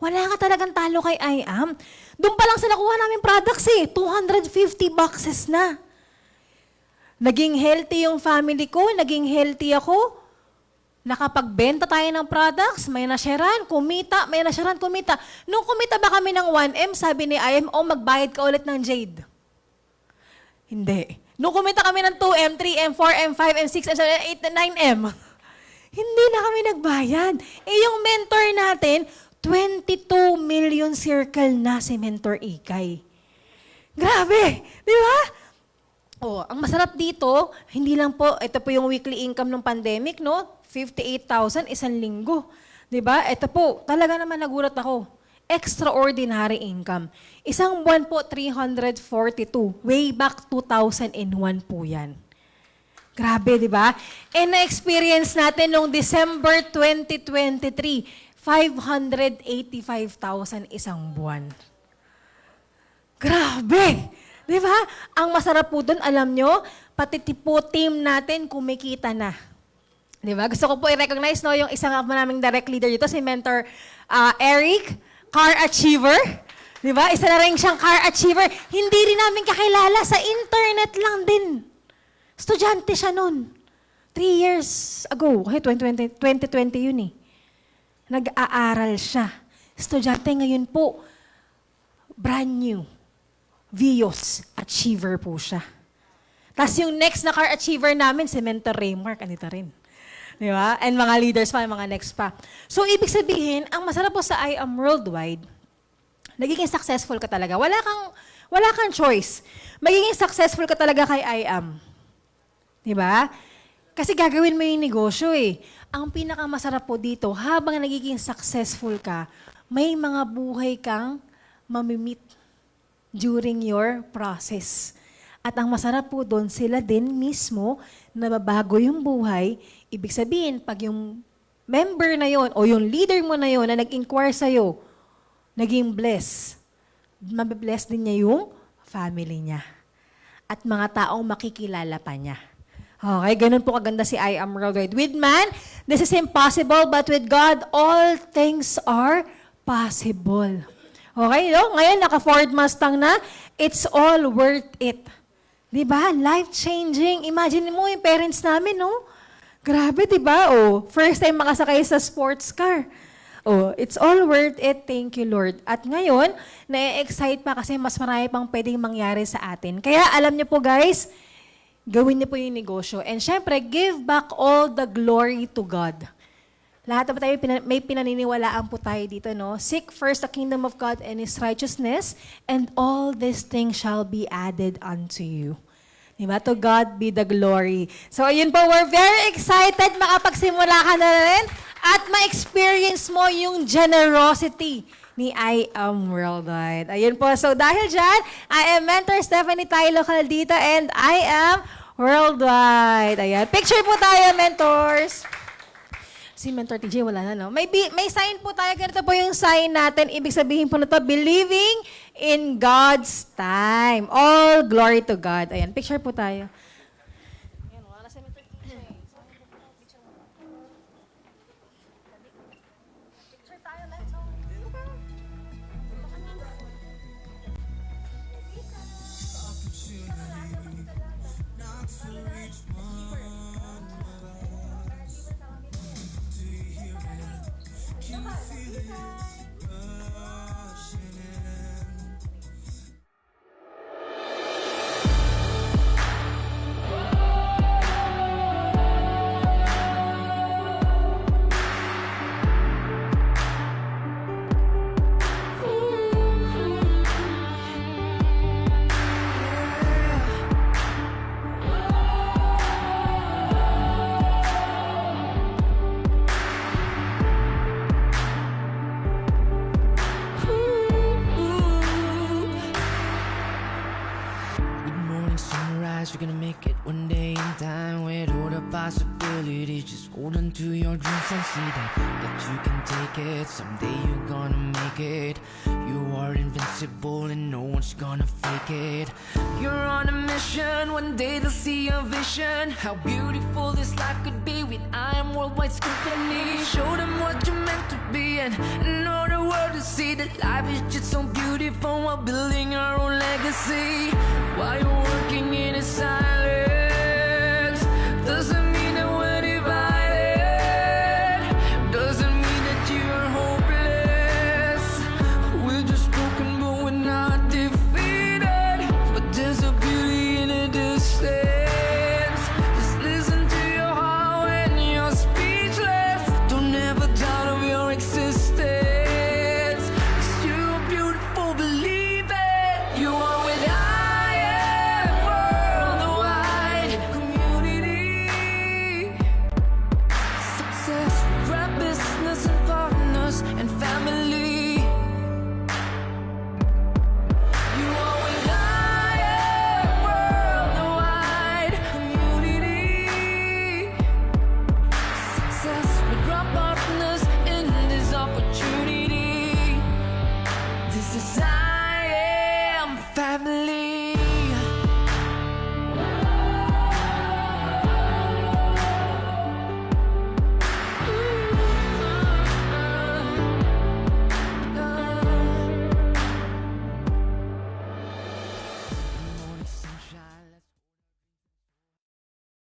Wala ka talagang talo kay I.Am. Doon pa lang sa nakuha namin products 250 boxes na. Naging healthy yung family ko, naging healthy ako. Nakapagbenta tayo ng products, may nasyaran, kumita, may nasyaran, kumita. Nung kumita ba kami ng 1M, sabi ni IM, magbayad ka ulit ng Jade. Hindi. Nung kumita kami ng 2M, 3M, 4M, 5M, 6M, 7M, 8M, 9M, hindi na kami nagbayad. Yung mentor natin, 22 million circle na si Mentor Ikay. Grabe! Di ba? Ang masarap dito, hindi lang po, ito po yung weekly income ng pandemic, no? 58,000, isang linggo. Diba? Ito po, talaga naman nagulat ako. Extraordinary income. Isang buwan po, 342. Way back 2001 po yan. Grabe, di ba? And na-experience natin noong December 2023, 585,000 isang buwan. Grabe! Di ba? Ang masarap po doon, alam nyo, pati po team natin kumikita na. Di ba? Gusto ko po i-recognize yung isang naming direct leader dito, si Mentor Eric, car achiever. Di ba? Isa na rin siyang car achiever. Hindi rin namin kakilala, sa internet lang din. Estudyante siya noon. 3 years ago. 2020 yun eh. Nag-aaral siya. Estudyante ngayon po, brand new. Vios achiever po siya. Tapos yung next na car achiever namin, si Mentor Raymark, anito rin. Di ba? And mga leaders pa, mga next pa. So, ibig sabihin, ang masarap po sa I Am Worldwide, nagiging successful ka talaga. Wala kang choice. Magiging successful ka talaga kay I Am. Di ba? Kasi gagawin mo yung negosyo eh. Ang pinakamasarap po dito, habang nagiging successful ka, may mga buhay kang mamimit during your process. At ang masarap po doon, sila din mismo nababago yung buhay. Ibig sabihin, pag yung member na yon o yung leader mo na yon na nag-inquire sa'yo, naging blessed, mabibless din niya yung family niya. At mga taong makikilala pa niya. Okay, ganun po kaganda si I Am Worldwide. With man, this is impossible, but with God, all things are possible. Okay, no? Ngayon, naka-Ford Mustang na, it's all worth it. Diba? Life-changing. Imagine mo yung parents namin, no? Grabe, diba? First time makasakay sa sports car. It's all worth it. Thank you, Lord. At ngayon, na-excite pa kasi mas marami pang pwedeng mangyari sa atin. Kaya alam niyo po, guys, gawin niyo po yung negosyo. And syempre, give back all the glory to God. Lahat na tayo, may pinaniniwalaan po tayo dito, no? Seek first the kingdom of God and His righteousness, and all these things shall be added unto you. Diba? To God be the glory. So, ayun po, we're very excited makapagsimula ka na rin at ma-experience mo yung generosity ni I Am Worldwide. Ayun po. So, dahil dyan, I am Mentor Stephanie Tayo Local dito, and I am Worldwide. Ayan. Picture po tayo, mentors. Si Mentor TJ, wala na, no? May sign po tayo. Ganito po yung sign natin. Ibig sabihin po na to, believing in God's time. All glory to God. Ayan, picture po tayo. Ayan, wala na si Mentor TJ. Picture tayo, let's go. Not to reach one of us. Do you hear it? Can you feel it rushing in? Good morning, sunrise, we're gonna make it one day in time. With all the possibilities, just hold on to your dreams and see that you can take it. Someday you're gonna make it. You are invincible and no one's gonna fake it. You're on a mission, one day they'll see your vision. How beautiful this life could be with I Am Worldwide's company. Show them what you're meant to be and know the world to see that life is just so beautiful while building our own legacy. While you're